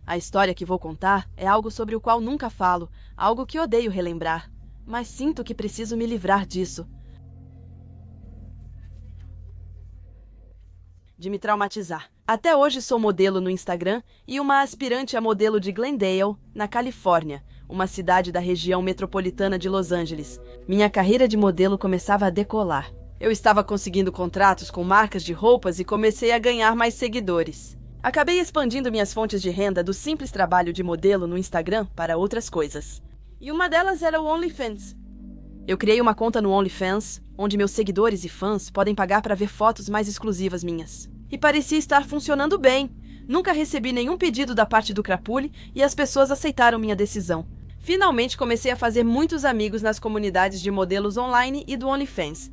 A história que vou contar é algo sobre o qual nunca falo, algo que odeio relembrar, mas sinto que preciso me livrar disso. De me traumatizar. Até hoje sou modelo no Instagram e uma aspirante a modelo de Glendale, na Califórnia, uma cidade da região metropolitana de Los Angeles. Minha carreira de modelo começava a decolar. Eu estava conseguindo contratos com marcas de roupas e comecei a ganhar mais seguidores. Acabei expandindo minhas fontes de renda do simples trabalho de modelo no Instagram para outras coisas. E uma delas era o OnlyFans. Eu criei uma conta no OnlyFans, onde meus seguidores e fãs podem pagar para ver fotos mais exclusivas minhas. E parecia estar funcionando bem. Nunca recebi nenhum pedido da parte do Crapule e as pessoas aceitaram minha decisão. Finalmente comecei a fazer muitos amigos nas comunidades de modelos online e do OnlyFans.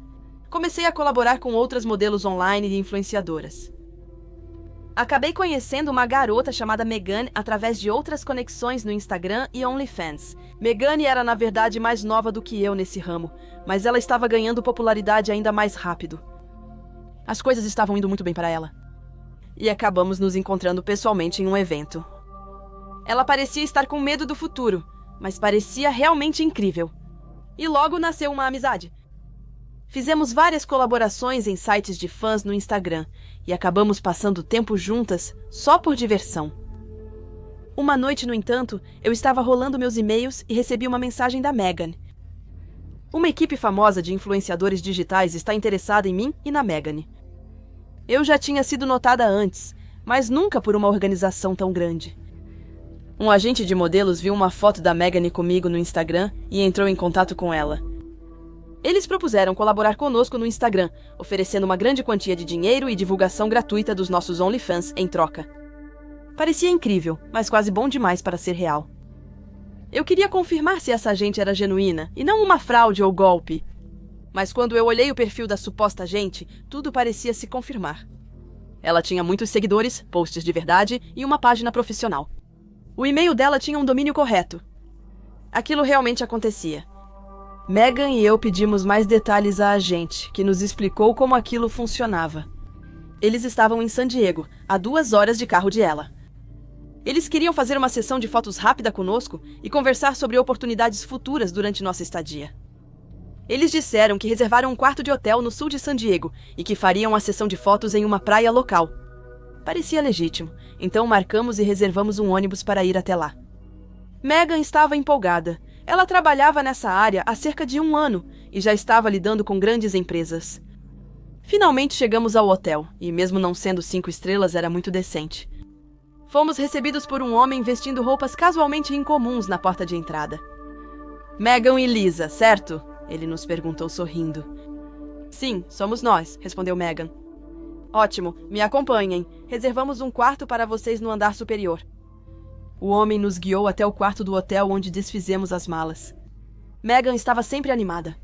Comecei a colaborar com outras modelos online e influenciadoras. Acabei conhecendo uma garota chamada Megane através de outras conexões no Instagram e OnlyFans. Megane era, na verdade, mais nova do que eu nesse ramo, mas ela estava ganhando popularidade ainda mais rápido. As coisas estavam indo muito bem para ela. E acabamos nos encontrando pessoalmente em um evento. Ela parecia estar com medo do futuro, mas parecia realmente incrível. E logo nasceu uma amizade. Fizemos várias colaborações em sites de fãs no Instagram e acabamos passando tempo juntas só por diversão. Uma noite, no entanto, eu estava rolando meus e-mails e recebi uma mensagem da Megane. Uma equipe famosa de influenciadores digitais está interessada em mim e na Megane. Eu já tinha sido notada antes, mas nunca por uma organização tão grande. Um agente de modelos viu uma foto da Megane comigo no Instagram e entrou em contato com ela. Eles propuseram colaborar conosco no Instagram, oferecendo uma grande quantia de dinheiro e divulgação gratuita dos nossos OnlyFans em troca. Parecia incrível, mas quase bom demais para ser real. Eu queria confirmar se essa agente era genuína, e não uma fraude ou golpe. Mas quando eu olhei o perfil da suposta agente, tudo parecia se confirmar. Ela tinha muitos seguidores, posts de verdade e uma página profissional. O e-mail dela tinha um domínio correto. Aquilo realmente acontecia. Megane e eu pedimos mais detalhes à agente, que nos explicou como aquilo funcionava. Eles estavam em San Diego, a 2 horas de carro de ela. Eles queriam fazer uma sessão de fotos rápida conosco e conversar sobre oportunidades futuras durante nossa estadia. Eles disseram que reservaram um quarto de hotel no sul de San Diego e que fariam a sessão de fotos em uma praia local. Parecia legítimo, então marcamos e reservamos um ônibus para ir até lá. Megane estava empolgada. Ela trabalhava nessa área há cerca de 1 ano e já estava lidando com grandes empresas. Finalmente chegamos ao hotel, e mesmo não sendo 5 estrelas, era muito decente. Fomos recebidos por um homem vestindo roupas casualmente incomuns na porta de entrada. Megane e Lisa, certo? Ele nos perguntou sorrindo. Sim, somos nós, respondeu Megane. Ótimo, me acompanhem. Reservamos um quarto para vocês no andar superior. O homem nos guiou até o quarto do hotel onde desfizemos as malas. Megane estava sempre animada.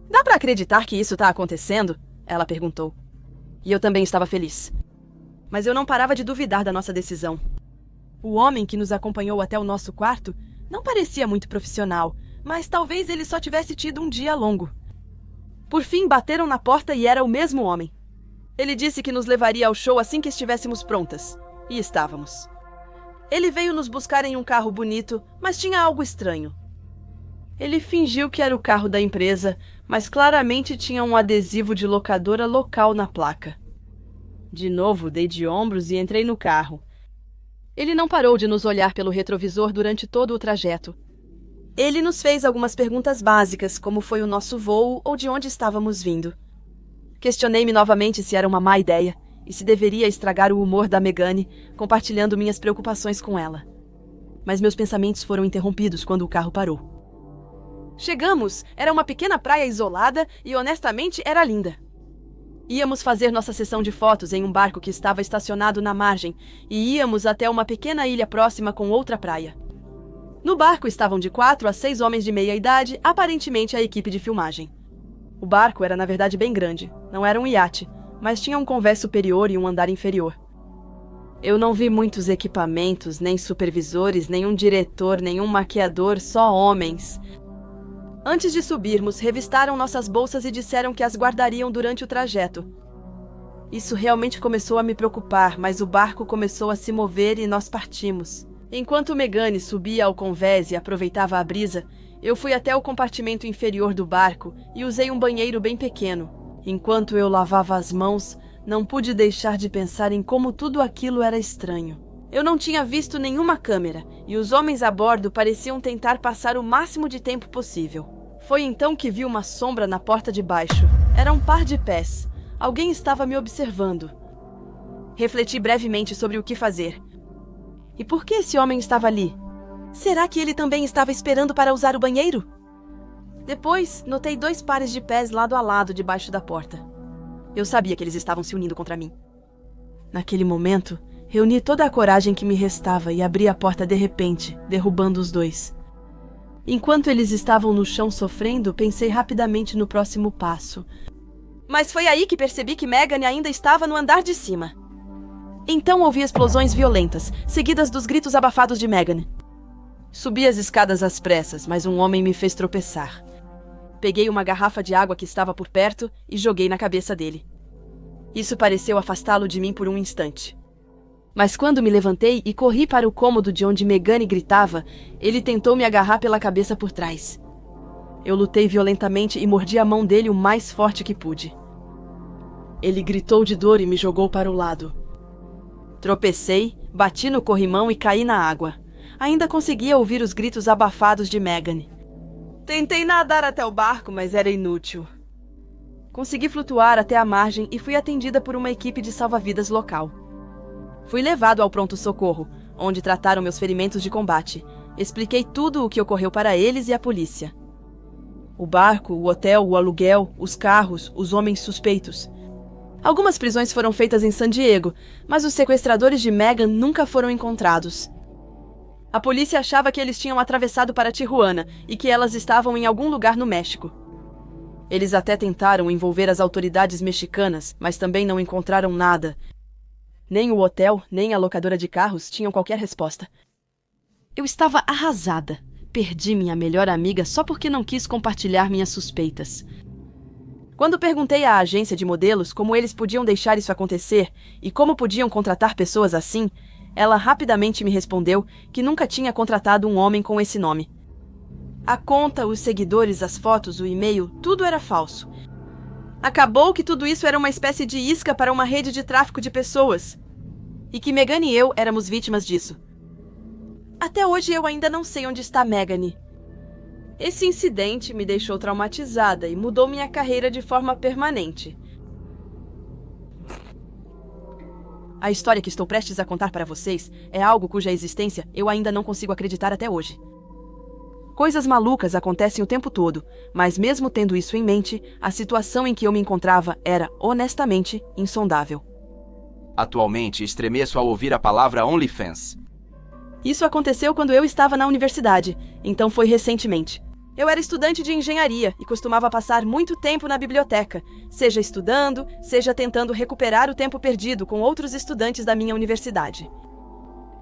Dá para acreditar que isso está acontecendo? Ela perguntou. E eu também estava feliz. Mas eu não parava de duvidar da nossa decisão. O homem que nos acompanhou até o nosso quarto não parecia muito profissional, mas talvez ele só tivesse tido um dia longo. Por fim, bateram na porta e era o mesmo homem. Ele disse que nos levaria ao show assim que estivéssemos prontas. E estávamos. Ele veio nos buscar em um carro bonito, mas tinha algo estranho. Ele fingiu que era o carro da empresa, mas claramente tinha um adesivo de locadora local na placa. De novo, dei de ombros e entrei no carro. Ele não parou de nos olhar pelo retrovisor durante todo o trajeto. Ele nos fez algumas perguntas básicas, como foi o nosso voo ou de onde estávamos vindo. Questionei-me novamente se era uma má ideia e se deveria estragar o humor da Megane, compartilhando minhas preocupações com ela. Mas meus pensamentos foram interrompidos quando o carro parou. Chegamos! Era uma pequena praia isolada e, honestamente, era linda. Íamos fazer nossa sessão de fotos em um barco que estava estacionado na margem e íamos até uma pequena ilha próxima com outra praia. No barco estavam de 4 a 6 homens de meia idade, aparentemente a equipe de filmagem. O barco era, na verdade, bem grande. Não era um iate, mas tinha um convés superior e um andar inferior. Eu não vi muitos equipamentos, nem supervisores, nenhum diretor, nenhum maquiador, só homens. Antes de subirmos, revistaram nossas bolsas e disseram que as guardariam durante o trajeto. Isso realmente começou a me preocupar, mas o barco começou a se mover e nós partimos. Enquanto Megane subia ao convés e aproveitava a brisa, eu fui até o compartimento inferior do barco e usei um banheiro bem pequeno. Enquanto eu lavava as mãos, não pude deixar de pensar em como tudo aquilo era estranho. Eu não tinha visto nenhuma câmera e os homens a bordo pareciam tentar passar o máximo de tempo possível. Foi então que vi uma sombra na porta de baixo. Era um par de pés. Alguém estava me observando. Refleti brevemente sobre o que fazer. E por que esse homem estava ali? Será que ele também estava esperando para usar o banheiro? Depois, notei 2 pares de pés lado a lado debaixo da porta. Eu sabia que eles estavam se unindo contra mim. Naquele momento, reuni toda a coragem que me restava e abri a porta de repente, derrubando os 2. Enquanto eles estavam no chão sofrendo, pensei rapidamente no próximo passo. Mas foi aí que percebi que Megane ainda estava no andar de cima. Então ouvi explosões violentas, seguidas dos gritos abafados de Megane. Subi as escadas às pressas, mas um homem me fez tropeçar. Peguei uma garrafa de água que estava por perto e joguei na cabeça dele. Isso pareceu afastá-lo de mim por um instante. Mas quando me levantei e corri para o cômodo de onde Megane gritava, ele tentou me agarrar pela cabeça por trás. Eu lutei violentamente e mordi a mão dele o mais forte que pude. Ele gritou de dor e me jogou para o lado. Tropecei, bati no corrimão e caí na água. Ainda conseguia ouvir os gritos abafados de Megane. Tentei nadar até o barco, mas era inútil. Consegui flutuar até a margem e fui atendida por uma equipe de salva-vidas local. Fui levado ao pronto-socorro, onde trataram meus ferimentos de combate. Expliquei tudo o que ocorreu para eles e a polícia. O barco, o hotel, o aluguel, os carros, os homens suspeitos. Algumas prisões foram feitas em San Diego, mas os sequestradores de Megan nunca foram encontrados. A polícia achava que eles tinham atravessado para Tijuana e que elas estavam em algum lugar no México. Eles até tentaram envolver as autoridades mexicanas, mas também não encontraram nada. Nem o hotel, nem a locadora de carros tinham qualquer resposta. Eu estava arrasada. Perdi minha melhor amiga só porque não quis compartilhar minhas suspeitas. Quando perguntei à agência de modelos como eles podiam deixar isso acontecer e como podiam contratar pessoas assim, ela rapidamente me respondeu que nunca tinha contratado um homem com esse nome. A conta, os seguidores, as fotos, o e-mail, tudo era falso. Acabou que tudo isso era uma espécie de isca para uma rede de tráfico de pessoas. E que Megane e eu éramos vítimas disso. Até hoje eu ainda não sei onde está Megane. Esse incidente me deixou traumatizada e mudou minha carreira de forma permanente. A história que estou prestes a contar para vocês é algo cuja existência eu ainda não consigo acreditar até hoje. Coisas malucas acontecem o tempo todo, mas mesmo tendo isso em mente, a situação em que eu me encontrava era, honestamente, insondável. Atualmente, estremeço ao ouvir a palavra OnlyFans. Isso aconteceu quando eu estava na universidade, então foi recentemente. Eu era estudante de engenharia e costumava passar muito tempo na biblioteca, seja estudando, seja tentando recuperar o tempo perdido com outros estudantes da minha universidade.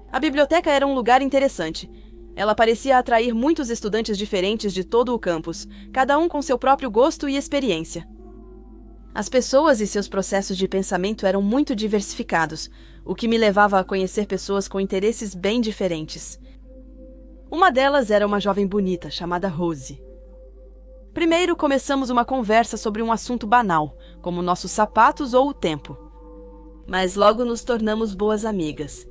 A biblioteca era um lugar interessante. Ela parecia atrair muitos estudantes diferentes de todo o campus, cada um com seu próprio gosto e experiência. As pessoas e seus processos de pensamento eram muito diversificados, o que me levava a conhecer pessoas com interesses bem diferentes. Uma delas era uma jovem bonita, chamada Rose. Primeiro começamos uma conversa sobre um assunto banal, como nossos sapatos ou o tempo. Mas logo nos tornamos boas amigas.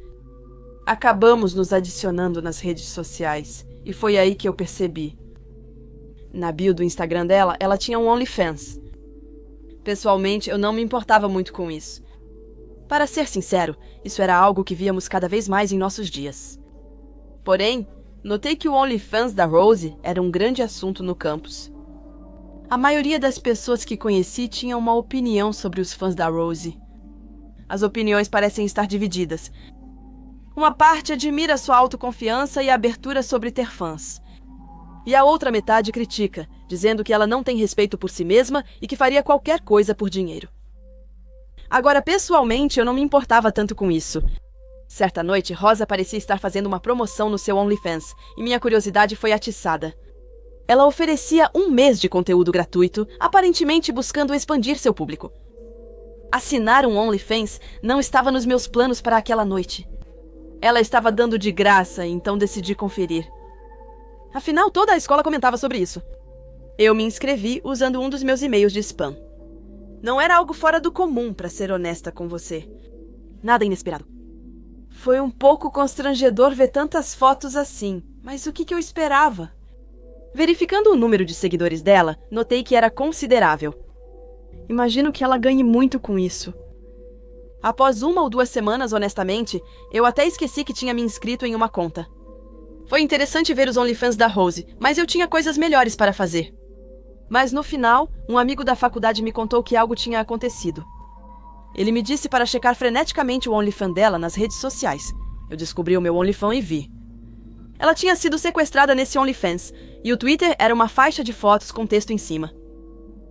Acabamos nos adicionando nas redes sociais, e foi aí que eu percebi. Na bio do Instagram dela, ela tinha um OnlyFans. Pessoalmente, eu não me importava muito com isso. Para ser sincero, isso era algo que víamos cada vez mais em nossos dias. Porém, notei que o OnlyFans da Rose era um grande assunto no campus. A maioria das pessoas que conheci tinha uma opinião sobre os fãs da Rose. As opiniões parecem estar divididas. Uma parte admira sua autoconfiança e abertura sobre ter fãs. E a outra metade critica, dizendo que ela não tem respeito por si mesma e que faria qualquer coisa por dinheiro. Agora, pessoalmente, eu não me importava tanto com isso. Certa noite, Rosa parecia estar fazendo uma promoção no seu OnlyFans, e minha curiosidade foi atiçada. Ela oferecia 1 mês de conteúdo gratuito, aparentemente buscando expandir seu público. Assinar um OnlyFans não estava nos meus planos para aquela noite. Ela estava dando de graça, então decidi conferir. Afinal, toda a escola comentava sobre isso. Eu me inscrevi usando um dos meus e-mails de spam. Não era algo fora do comum, para ser honesta com você. Nada inesperado. Foi um pouco constrangedor ver tantas fotos assim, mas o que eu esperava? Verificando o número de seguidores dela, notei que era considerável. Imagino que ela ganhe muito com isso. Após 1 ou 2 semanas, honestamente, eu até esqueci que tinha me inscrito em uma conta. Foi interessante ver os OnlyFans da Rose, mas eu tinha coisas melhores para fazer. Mas no final, um amigo da faculdade me contou que algo tinha acontecido. Ele me disse para checar freneticamente o OnlyFans dela nas redes sociais. Eu descobri o meu OnlyFans e vi. Ela tinha sido sequestrada nesse OnlyFans, e o Twitter era uma faixa de fotos com texto em cima.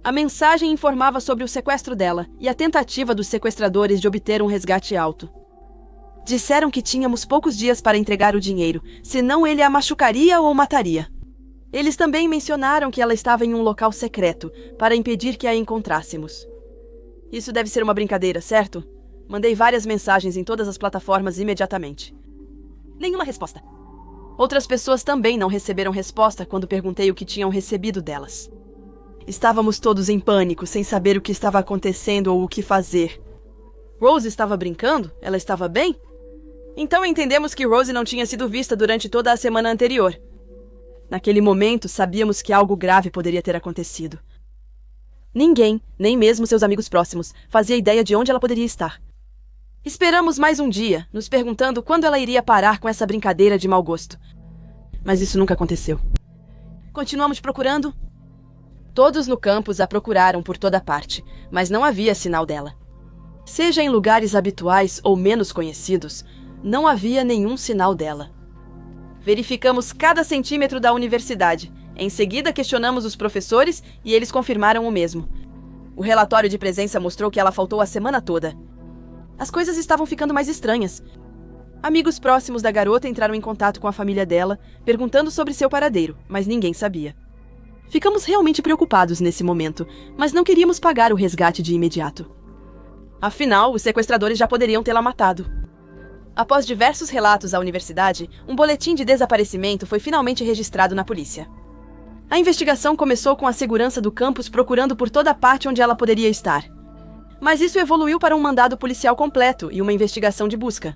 A mensagem informava sobre o sequestro dela e a tentativa dos sequestradores de obter um resgate alto. Disseram que tínhamos poucos dias para entregar o dinheiro, senão ele a machucaria ou mataria. Eles também mencionaram que ela estava em um local secreto, para impedir que a encontrássemos. Isso deve ser uma brincadeira, certo? Mandei várias mensagens em todas as plataformas imediatamente. Nenhuma resposta. Outras pessoas também não receberam resposta quando perguntei o que tinham recebido delas. Estávamos todos em pânico, sem saber o que estava acontecendo ou o que fazer. Rose estava brincando? Ela estava bem? Então entendemos que Rose não tinha sido vista durante toda a semana anterior. Naquele momento, sabíamos que algo grave poderia ter acontecido. Ninguém, nem mesmo seus amigos próximos, fazia ideia de onde ela poderia estar. Esperamos mais um dia, nos perguntando quando ela iria parar com essa brincadeira de mau gosto. Mas isso nunca aconteceu. Continuamos procurando. Todos no campus a procuraram por toda parte, mas não havia sinal dela. Seja em lugares habituais ou menos conhecidos, não havia nenhum sinal dela. Verificamos cada centímetro da universidade. Em seguida, questionamos os professores e eles confirmaram o mesmo. O relatório de presença mostrou que ela faltou a semana toda. As coisas estavam ficando mais estranhas. Amigos próximos da garota entraram em contato com a família dela, perguntando sobre seu paradeiro, mas ninguém sabia. Ficamos realmente preocupados nesse momento, mas não queríamos pagar o resgate de imediato. Afinal, os sequestradores já poderiam tê-la matado. Após diversos relatos à universidade, um boletim de desaparecimento foi finalmente registrado na polícia. A investigação começou com a segurança do campus procurando por toda parte onde ela poderia estar. Mas isso evoluiu para um mandado policial completo e uma investigação de busca.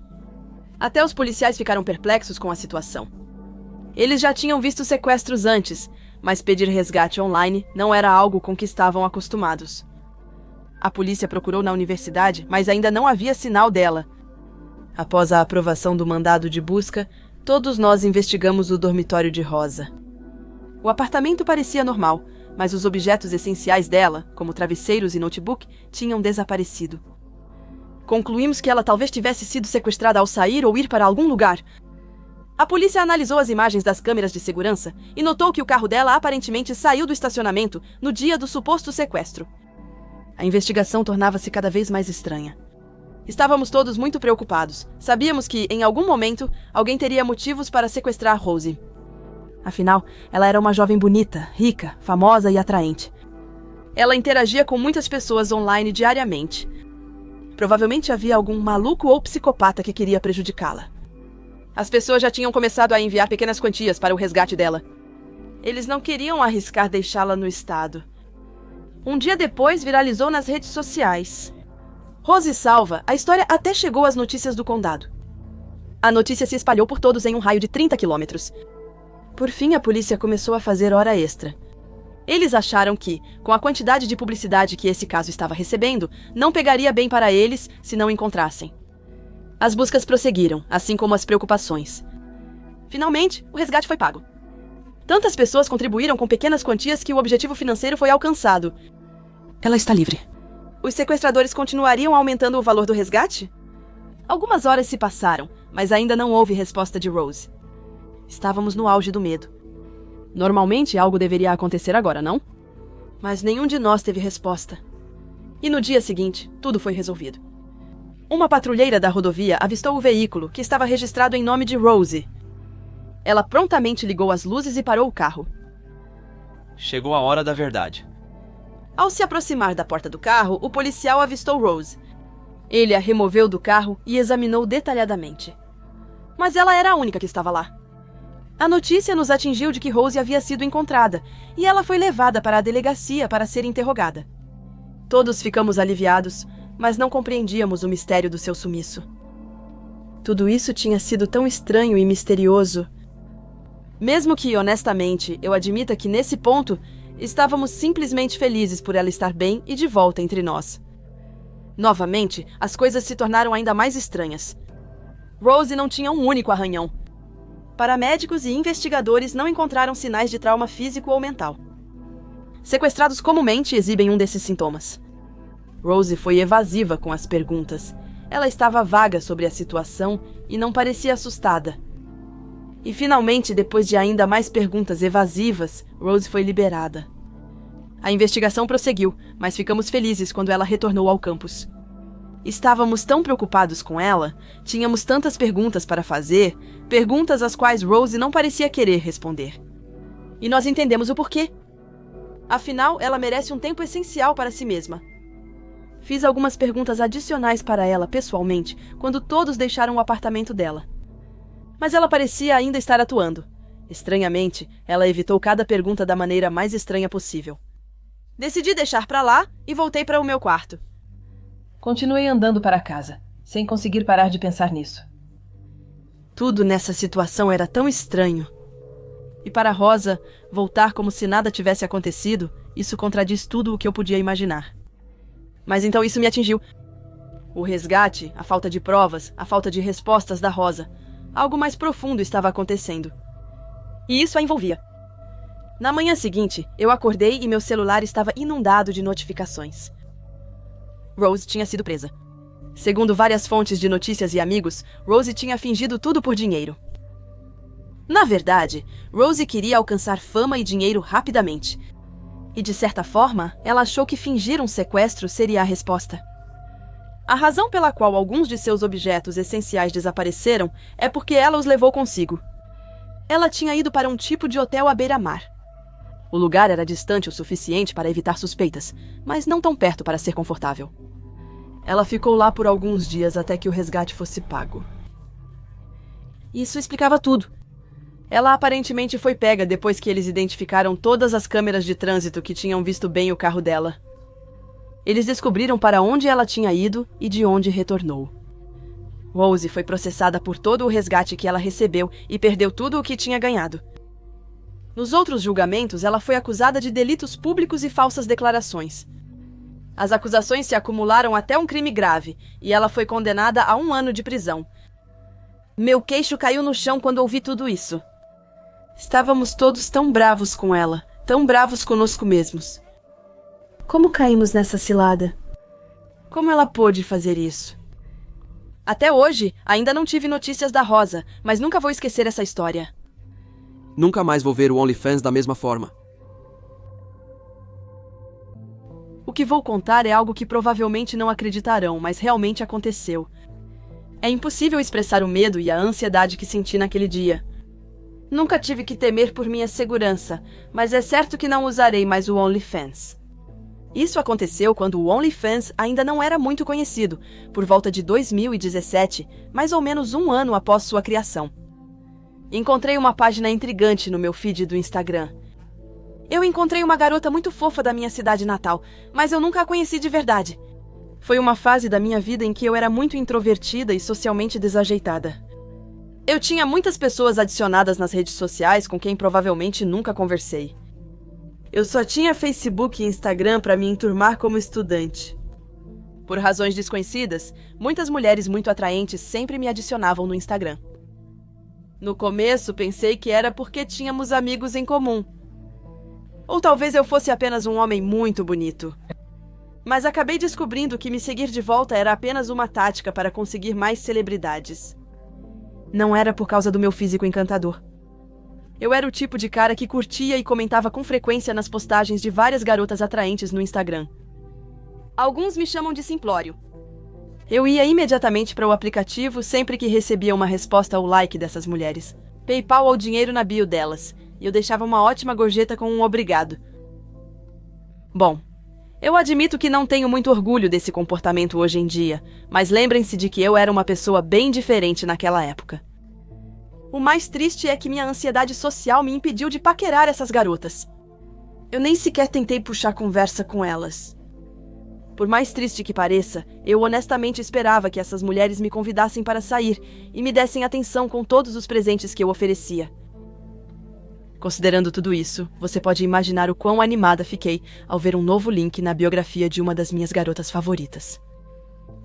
Até os policiais ficaram perplexos com a situação. Eles já tinham visto sequestros antes, mas pedir resgate online não era algo com que estavam acostumados. A polícia procurou na universidade, mas ainda não havia sinal dela. Após a aprovação do mandado de busca, todos nós investigamos o dormitório de Rosa. O apartamento parecia normal, mas os objetos essenciais dela, como travesseiros e notebook, tinham desaparecido. Concluímos que ela talvez tivesse sido sequestrada ao sair ou ir para algum lugar. A polícia analisou as imagens das câmeras de segurança e notou que o carro dela aparentemente saiu do estacionamento no dia do suposto sequestro. A investigação tornava-se cada vez mais estranha. Estávamos todos muito preocupados. Sabíamos que, em algum momento, alguém teria motivos para sequestrar Rose. Afinal, ela era uma jovem bonita, rica, famosa e atraente. Ela interagia com muitas pessoas online diariamente. Provavelmente havia algum maluco ou psicopata que queria prejudicá-la. As pessoas já tinham começado a enviar pequenas quantias para o resgate dela. Eles não queriam arriscar deixá-la no estado. Um dia depois, viralizou nas redes sociais. Rose salva, a história até chegou às notícias do condado. A notícia se espalhou por todos em um raio de 30 quilômetros. Por fim, a polícia começou a fazer hora extra. Eles acharam que, com a quantidade de publicidade que esse caso estava recebendo, não pegaria bem para eles se não encontrassem. As buscas prosseguiram, assim como as preocupações. Finalmente, o resgate foi pago. Tantas pessoas contribuíram com pequenas quantias que o objetivo financeiro foi alcançado. Ela está livre. Os sequestradores continuariam aumentando o valor do resgate? Algumas horas se passaram, mas ainda não houve resposta de Rose. Estávamos no auge do medo. Normalmente, algo deveria acontecer agora, não? Mas nenhum de nós teve resposta. E no dia seguinte, tudo foi resolvido. Uma patrulheira da rodovia avistou o veículo, que estava registrado em nome de Rose. Ela prontamente ligou as luzes e parou o carro. Chegou a hora da verdade. Ao se aproximar da porta do carro, o policial avistou Rose. Ele a removeu do carro e examinou detalhadamente. Mas ela era a única que estava lá. A notícia nos atingiu de que Rose havia sido encontrada, e ela foi levada para a delegacia para ser interrogada. Todos ficamos aliviados, mas não compreendíamos o mistério do seu sumiço. Tudo isso tinha sido tão estranho e misterioso. Mesmo que, honestamente, eu admita que, nesse ponto, estávamos simplesmente felizes por ela estar bem e de volta entre nós. Novamente, as coisas se tornaram ainda mais estranhas. Rose não tinha um único arranhão. Paramédicos e investigadores não encontraram sinais de trauma físico ou mental. Sequestrados comumente exibem um desses sintomas. Rose foi evasiva com as perguntas. Ela estava vaga sobre a situação e não parecia assustada. E finalmente, depois de ainda mais perguntas evasivas, Rose foi liberada. A investigação prosseguiu, mas ficamos felizes quando ela retornou ao campus. Estávamos tão preocupados com ela, tínhamos tantas perguntas para fazer, perguntas às quais Rose não parecia querer responder. E nós entendemos o porquê. Afinal, ela merece um tempo essencial para si mesma. Fiz algumas perguntas adicionais para ela pessoalmente quando todos deixaram o apartamento dela. Mas ela parecia ainda estar atuando. Estranhamente, ela evitou cada pergunta da maneira mais estranha possível. Decidi deixar para lá e voltei para o meu quarto. Continuei andando para casa, sem conseguir parar de pensar nisso. Tudo nessa situação era tão estranho. E para Rosa, voltar como se nada tivesse acontecido, isso contradiz tudo o que eu podia imaginar. Mas então isso me atingiu. O resgate, a falta de provas, a falta de respostas da Rosa. Algo mais profundo estava acontecendo. E isso a envolvia. Na manhã seguinte, eu acordei e meu celular estava inundado de notificações. Rose tinha sido presa. Segundo várias fontes de notícias e amigos, Rose tinha fingido tudo por dinheiro. Na verdade, Rose queria alcançar fama e dinheiro rapidamente. E, de certa forma, ela achou que fingir um sequestro seria a resposta. A razão pela qual alguns de seus objetos essenciais desapareceram é porque ela os levou consigo. Ela tinha ido para um tipo de hotel à beira-mar. O lugar era distante o suficiente para evitar suspeitas, mas não tão perto para ser confortável. Ela ficou lá por alguns dias até que o resgate fosse pago. Isso explicava tudo. Ela aparentemente foi pega depois que eles identificaram todas as câmeras de trânsito que tinham visto bem o carro dela. Eles descobriram para onde ela tinha ido e de onde retornou. Rose foi processada por todo o resgate que ela recebeu e perdeu tudo o que tinha ganhado. Nos outros julgamentos, ela foi acusada de delitos públicos e falsas declarações. As acusações se acumularam até um crime grave, e ela foi condenada a 1 ano de prisão. Meu queixo caiu no chão quando ouvi tudo isso. Estávamos todos tão bravos com ela, tão bravos conosco mesmos. Como caímos nessa cilada? Como ela pôde fazer isso? Até hoje, ainda não tive notícias da Rosa, mas nunca vou esquecer essa história. Nunca mais vou ver o OnlyFans da mesma forma. O que vou contar é algo que provavelmente não acreditarão, mas realmente aconteceu. É impossível expressar o medo e a ansiedade que senti naquele dia. Nunca tive que temer por minha segurança, mas é certo que não usarei mais o OnlyFans. Isso aconteceu quando o OnlyFans ainda não era muito conhecido, por volta de 2017, mais ou menos 1 ano após sua criação. Encontrei uma página intrigante no meu feed do Instagram. Eu encontrei uma garota muito fofa da minha cidade natal, mas eu nunca a conheci de verdade. Foi uma fase da minha vida em que eu era muito introvertida e socialmente desajeitada. Eu tinha muitas pessoas adicionadas nas redes sociais com quem provavelmente nunca conversei. Eu só tinha Facebook e Instagram para me enturmar como estudante. Por razões desconhecidas, muitas mulheres muito atraentes sempre me adicionavam no Instagram. No começo, pensei que era porque tínhamos amigos em comum. Ou talvez eu fosse apenas um homem muito bonito. Mas acabei descobrindo que me seguir de volta era apenas uma tática para conseguir mais celebridades. Não era por causa do meu físico encantador. Eu era o tipo de cara que curtia e comentava com frequência nas postagens de várias garotas atraentes no Instagram. Alguns me chamam de simplório. Eu ia imediatamente para o aplicativo sempre que recebia uma resposta ou like dessas mulheres. PayPal ou dinheiro na bio delas, e eu deixava uma ótima gorjeta com um obrigado. Bom, eu admito que não tenho muito orgulho desse comportamento hoje em dia, mas lembrem-se de que eu era uma pessoa bem diferente naquela época. O mais triste é que minha ansiedade social me impediu de paquerar essas garotas. Eu nem sequer tentei puxar conversa com elas. Por mais triste que pareça, eu honestamente esperava que essas mulheres me convidassem para sair e me dessem atenção com todos os presentes que eu oferecia. Considerando tudo isso, você pode imaginar o quão animada fiquei ao ver um novo link na biografia de uma das minhas garotas favoritas.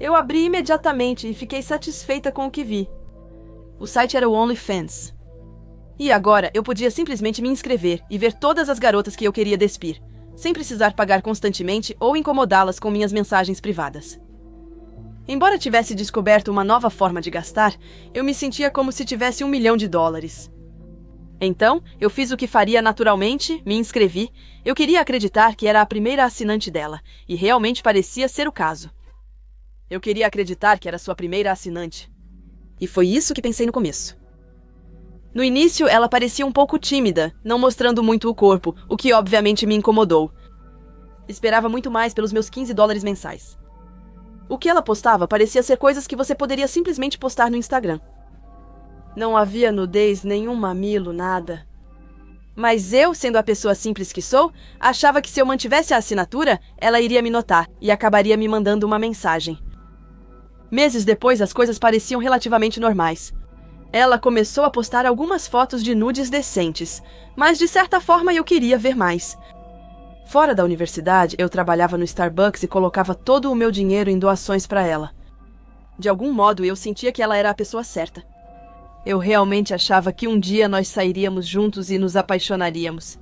Eu abri imediatamente e fiquei satisfeita com o que vi. O site era o OnlyFans. E agora eu podia simplesmente me inscrever e ver todas as garotas que eu queria despir, sem precisar pagar constantemente ou incomodá-las com minhas mensagens privadas. Embora tivesse descoberto uma nova forma de gastar, eu me sentia como se tivesse $1 milhão. Então, eu fiz o que faria naturalmente, me inscrevi. Eu queria acreditar que era a primeira assinante dela, e realmente parecia ser o caso. Eu queria acreditar que era sua primeira assinante. E foi isso que pensei no começo. No início, ela parecia um pouco tímida, não mostrando muito o corpo, o que obviamente me incomodou. Esperava muito mais pelos meus $15 mensais. O que ela postava parecia ser coisas que você poderia simplesmente postar no Instagram. Não havia nudez, nenhum mamilo, nada. Mas eu, sendo a pessoa simples que sou, achava que se eu mantivesse a assinatura, ela iria me notar e acabaria me mandando uma mensagem. Meses depois, as coisas pareciam relativamente normais. Ela começou a postar algumas fotos de nudes decentes, mas de certa forma eu queria ver mais. Fora da universidade, eu trabalhava no Starbucks e colocava todo o meu dinheiro em doações para ela. De algum modo, eu sentia que ela era a pessoa certa. Eu realmente achava que um dia nós sairíamos juntos e nos apaixonaríamos.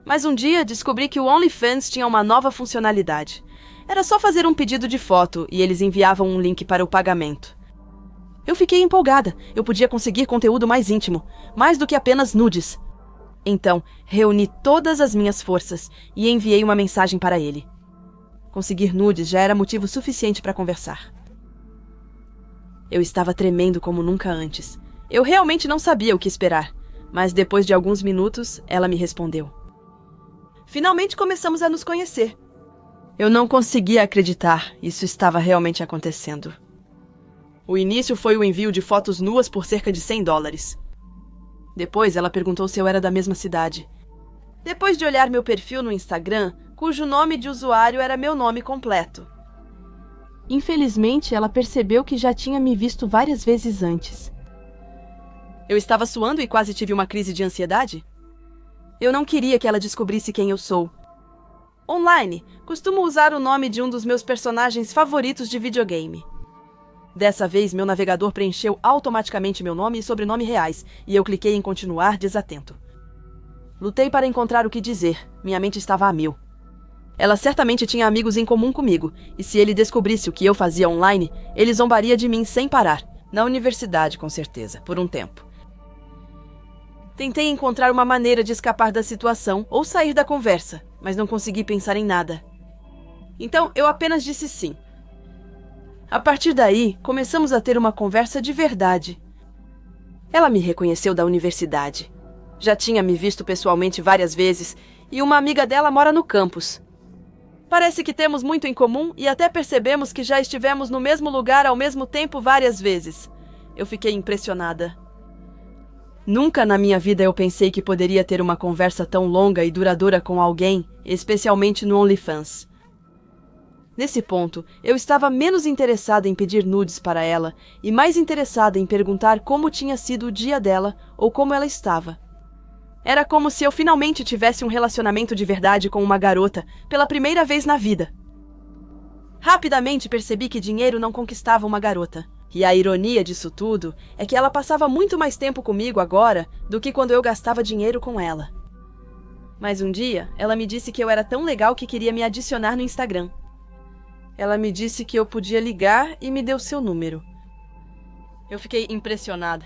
Mas um dia descobri que o OnlyFans tinha uma nova funcionalidade. Era só fazer um pedido de foto e eles enviavam um link para o pagamento. Eu fiquei empolgada. Eu podia conseguir conteúdo mais íntimo, mais do que apenas nudes. Então, reuni todas as minhas forças e enviei uma mensagem para ele. Conseguir nudes já era motivo suficiente para conversar. Eu estava tremendo como nunca antes. Eu realmente não sabia o que esperar, mas depois de alguns minutos, ela me respondeu. Finalmente começamos a nos conhecer. Eu não conseguia acreditar, isso estava realmente acontecendo. O início foi o envio de fotos nuas por cerca de $100. Depois, ela perguntou se eu era da mesma cidade. Depois de olhar meu perfil no Instagram, cujo nome de usuário era meu nome completo. Infelizmente, ela percebeu que já tinha me visto várias vezes antes. Eu estava suando e quase tive uma crise de ansiedade. Eu não queria que ela descobrisse quem eu sou. Online, costumo usar o nome de um dos meus personagens favoritos de videogame. Dessa vez, meu navegador preencheu automaticamente meu nome e sobrenome reais, e eu cliquei em continuar desatento. Lutei para encontrar o que dizer, minha mente estava a mil. Ela certamente tinha amigos em comum comigo, e se ele descobrisse o que eu fazia online, ele zombaria de mim sem parar. Na universidade, com certeza, por um tempo. Tentei encontrar uma maneira de escapar da situação ou sair da conversa, mas não consegui pensar em nada. Então, eu apenas disse sim. A partir daí, começamos a ter uma conversa de verdade. Ela me reconheceu da universidade. Já tinha me visto pessoalmente várias vezes, e uma amiga dela mora no campus. Parece que temos muito em comum e até percebemos que já estivemos no mesmo lugar ao mesmo tempo várias vezes. Eu fiquei impressionada. Nunca na minha vida eu pensei que poderia ter uma conversa tão longa e duradoura com alguém, especialmente no OnlyFans. Nesse ponto, eu estava menos interessada em pedir nudes para ela e mais interessada em perguntar como tinha sido o dia dela ou como ela estava. Era como se eu finalmente tivesse um relacionamento de verdade com uma garota pela primeira vez na vida. Rapidamente percebi que dinheiro não conquistava uma garota. E a ironia disso tudo é que ela passava muito mais tempo comigo agora do que quando eu gastava dinheiro com ela. Mas um dia, ela me disse que eu era tão legal que queria me adicionar no Instagram. Ela me disse que eu podia ligar e me deu seu número. Eu fiquei impressionada.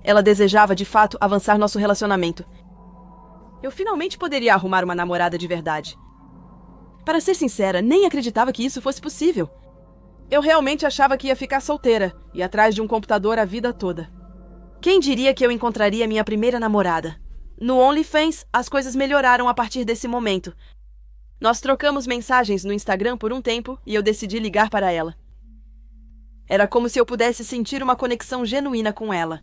Ela desejava, de fato, avançar nosso relacionamento. Eu finalmente poderia arrumar uma namorada de verdade. Para ser sincera, nem acreditava que isso fosse possível. Eu realmente achava que ia ficar solteira e atrás de um computador a vida toda. Quem diria que eu encontraria minha primeira namorada? No OnlyFans, as coisas melhoraram a partir desse momento. Nós trocamos mensagens no Instagram por um tempo e eu decidi ligar para ela. Era como se eu pudesse sentir uma conexão genuína com ela.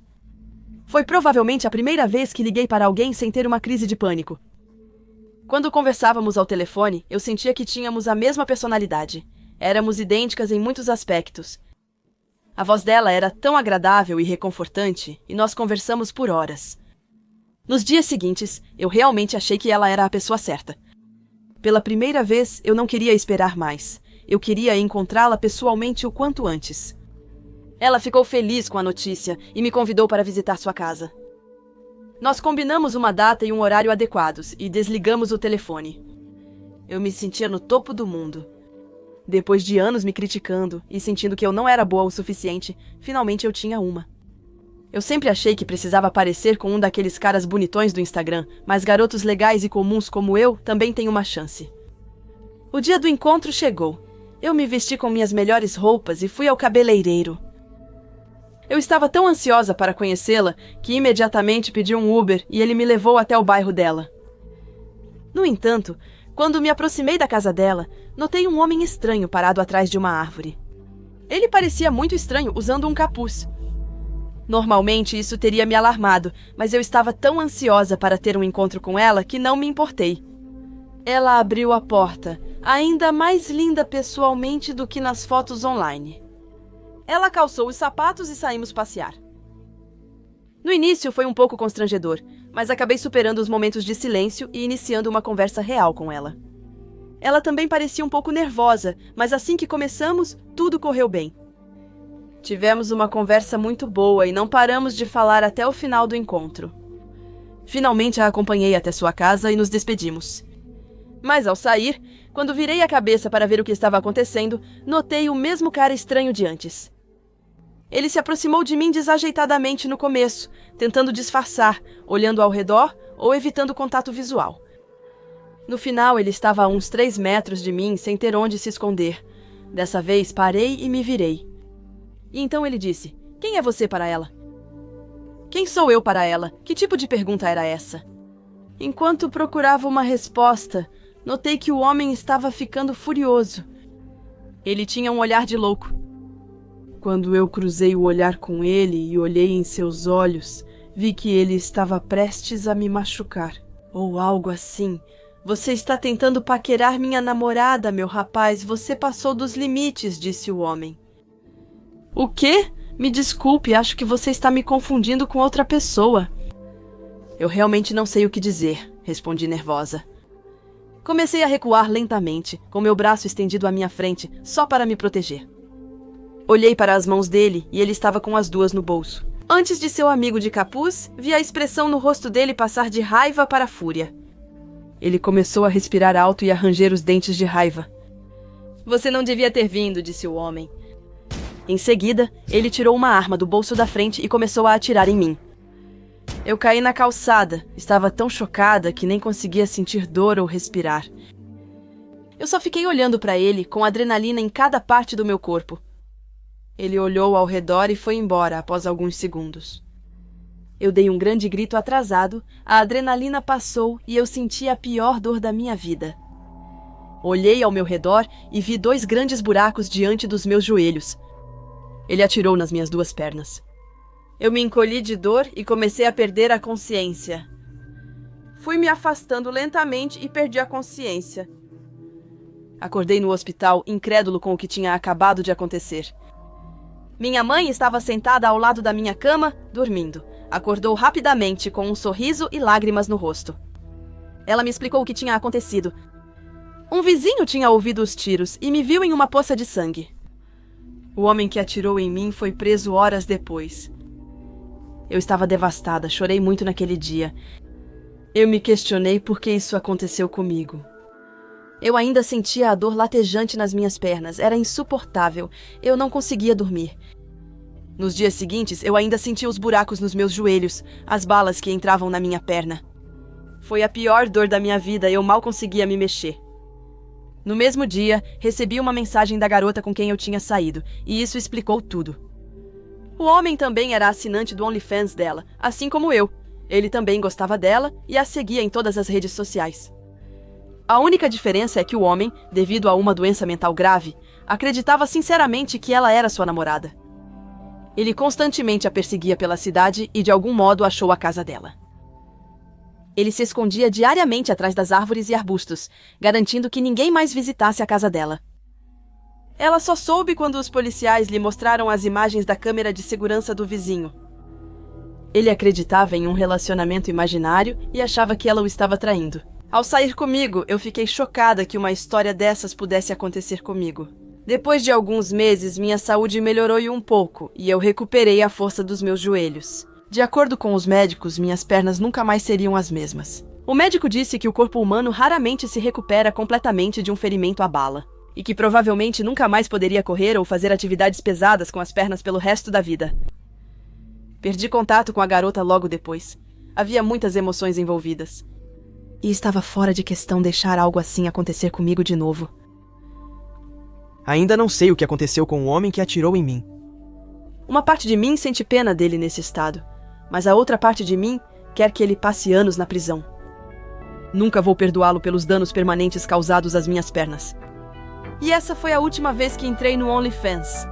Foi provavelmente a primeira vez que liguei para alguém sem ter uma crise de pânico. Quando conversávamos ao telefone, eu sentia que tínhamos a mesma personalidade. Éramos idênticas em muitos aspectos. A voz dela era tão agradável e reconfortante, e nós conversamos por horas. Nos dias seguintes, eu realmente achei que ela era a pessoa certa. Pela primeira vez, eu não queria esperar mais. Eu queria encontrá-la pessoalmente o quanto antes. Ela ficou feliz com a notícia e me convidou para visitar sua casa. Nós combinamos uma data e um horário adequados e desligamos o telefone. Eu me sentia no topo do mundo. Depois de anos me criticando e sentindo que eu não era boa o suficiente, finalmente eu tinha uma. Eu sempre achei que precisava parecer com um daqueles caras bonitões do Instagram, mas garotos legais e comuns como eu também têm uma chance. O dia do encontro chegou. Eu me vesti com minhas melhores roupas e fui ao cabeleireiro. Eu estava tão ansiosa para conhecê-la que imediatamente pedi um Uber e ele me levou até o bairro dela. No entanto, quando me aproximei da casa dela, notei um homem estranho parado atrás de uma árvore. Ele parecia muito estranho usando um capuz. Normalmente isso teria me alarmado, mas eu estava tão ansiosa para ter um encontro com ela que não me importei. Ela abriu a porta, ainda mais linda pessoalmente do que nas fotos online. Ela calçou os sapatos e saímos passear. No início foi um pouco constrangedor, mas acabei superando os momentos de silêncio e iniciando uma conversa real com ela. Ela também parecia um pouco nervosa, mas assim que começamos, tudo correu bem. Tivemos uma conversa muito boa e não paramos de falar até o final do encontro. Finalmente a acompanhei até sua casa e nos despedimos. Mas ao sair, quando virei a cabeça para ver o que estava acontecendo, notei o mesmo cara estranho de antes. Ele se aproximou de mim desajeitadamente no começo, tentando disfarçar, olhando ao redor ou evitando contato visual. No final, ele estava a uns 3 metros de mim, sem ter onde se esconder. Dessa vez, parei e me virei. E então ele disse: "Quem é você para ela?" Quem sou eu para ela? Que tipo de pergunta era essa? Enquanto procurava uma resposta, notei que o homem estava ficando furioso. Ele tinha um olhar de louco. Quando eu cruzei o olhar com ele e olhei em seus olhos, vi que ele estava prestes a me machucar. Ou algo assim. "Você está tentando paquerar minha namorada, meu rapaz. Você passou dos limites", disse o homem. "O quê? Me desculpe, acho que você está me confundindo com outra pessoa." "Eu realmente não sei o que dizer", respondi nervosa. Comecei a recuar lentamente, com meu braço estendido à minha frente, só para me proteger. Olhei para as mãos dele e ele estava com as duas no bolso. Antes de seu amigo de capuz, vi a expressão no rosto dele passar de raiva para fúria. Ele começou a respirar alto e a ranger os dentes de raiva. "Você não devia ter vindo", disse o homem. Em seguida, ele tirou uma arma do bolso da frente e começou a atirar em mim. Eu caí na calçada, estava tão chocada que nem conseguia sentir dor ou respirar. Eu só fiquei olhando para ele, com adrenalina em cada parte do meu corpo. Ele olhou ao redor e foi embora após alguns segundos. Eu dei um grande grito atrasado, a adrenalina passou e eu senti a pior dor da minha vida. Olhei ao meu redor e vi 2 grandes buracos diante dos meus joelhos. Ele atirou nas minhas 2 pernas. Eu me encolhi de dor e comecei a perder a consciência. Fui me afastando lentamente e perdi a consciência. Acordei no hospital, incrédulo com o que tinha acabado de acontecer. Minha mãe estava sentada ao lado da minha cama, dormindo. Acordou rapidamente, com um sorriso e lágrimas no rosto. Ela me explicou o que tinha acontecido. Um vizinho tinha ouvido os tiros e me viu em uma poça de sangue. O homem que atirou em mim foi preso horas depois. Eu estava devastada, chorei muito naquele dia. Eu me questionei por que isso aconteceu comigo. Eu ainda sentia a dor latejante nas minhas pernas, era insuportável, eu não conseguia dormir. Nos dias seguintes, eu ainda sentia os buracos nos meus joelhos, as balas que entravam na minha perna. Foi a pior dor da minha vida, eu mal conseguia me mexer. No mesmo dia, recebi uma mensagem da garota com quem eu tinha saído, e isso explicou tudo. O homem também era assinante do OnlyFans dela, assim como eu. Ele também gostava dela e a seguia em todas as redes sociais. A única diferença é que o homem, devido a uma doença mental grave, acreditava sinceramente que ela era sua namorada. Ele constantemente a perseguia pela cidade e de algum modo achou a casa dela. Ele se escondia diariamente atrás das árvores e arbustos, garantindo que ninguém mais visitasse a casa dela. Ela só soube quando os policiais lhe mostraram as imagens da câmera de segurança do vizinho. Ele acreditava em um relacionamento imaginário e achava que ela o estava traindo. Ao sair comigo, eu fiquei chocada que uma história dessas pudesse acontecer comigo. Depois de alguns meses, minha saúde melhorou um pouco e eu recuperei a força dos meus joelhos. De acordo com os médicos, minhas pernas nunca mais seriam as mesmas. O médico disse que o corpo humano raramente se recupera completamente de um ferimento à bala, e que provavelmente nunca mais poderia correr ou fazer atividades pesadas com as pernas pelo resto da vida. Perdi contato com a garota logo depois. Havia muitas emoções envolvidas. E estava fora de questão deixar algo assim acontecer comigo de novo. Ainda não sei o que aconteceu com o homem que atirou em mim. Uma parte de mim sente pena dele nesse estado, mas a outra parte de mim quer que ele passe anos na prisão. Nunca vou perdoá-lo pelos danos permanentes causados às minhas pernas. E essa foi a última vez que entrei no OnlyFans.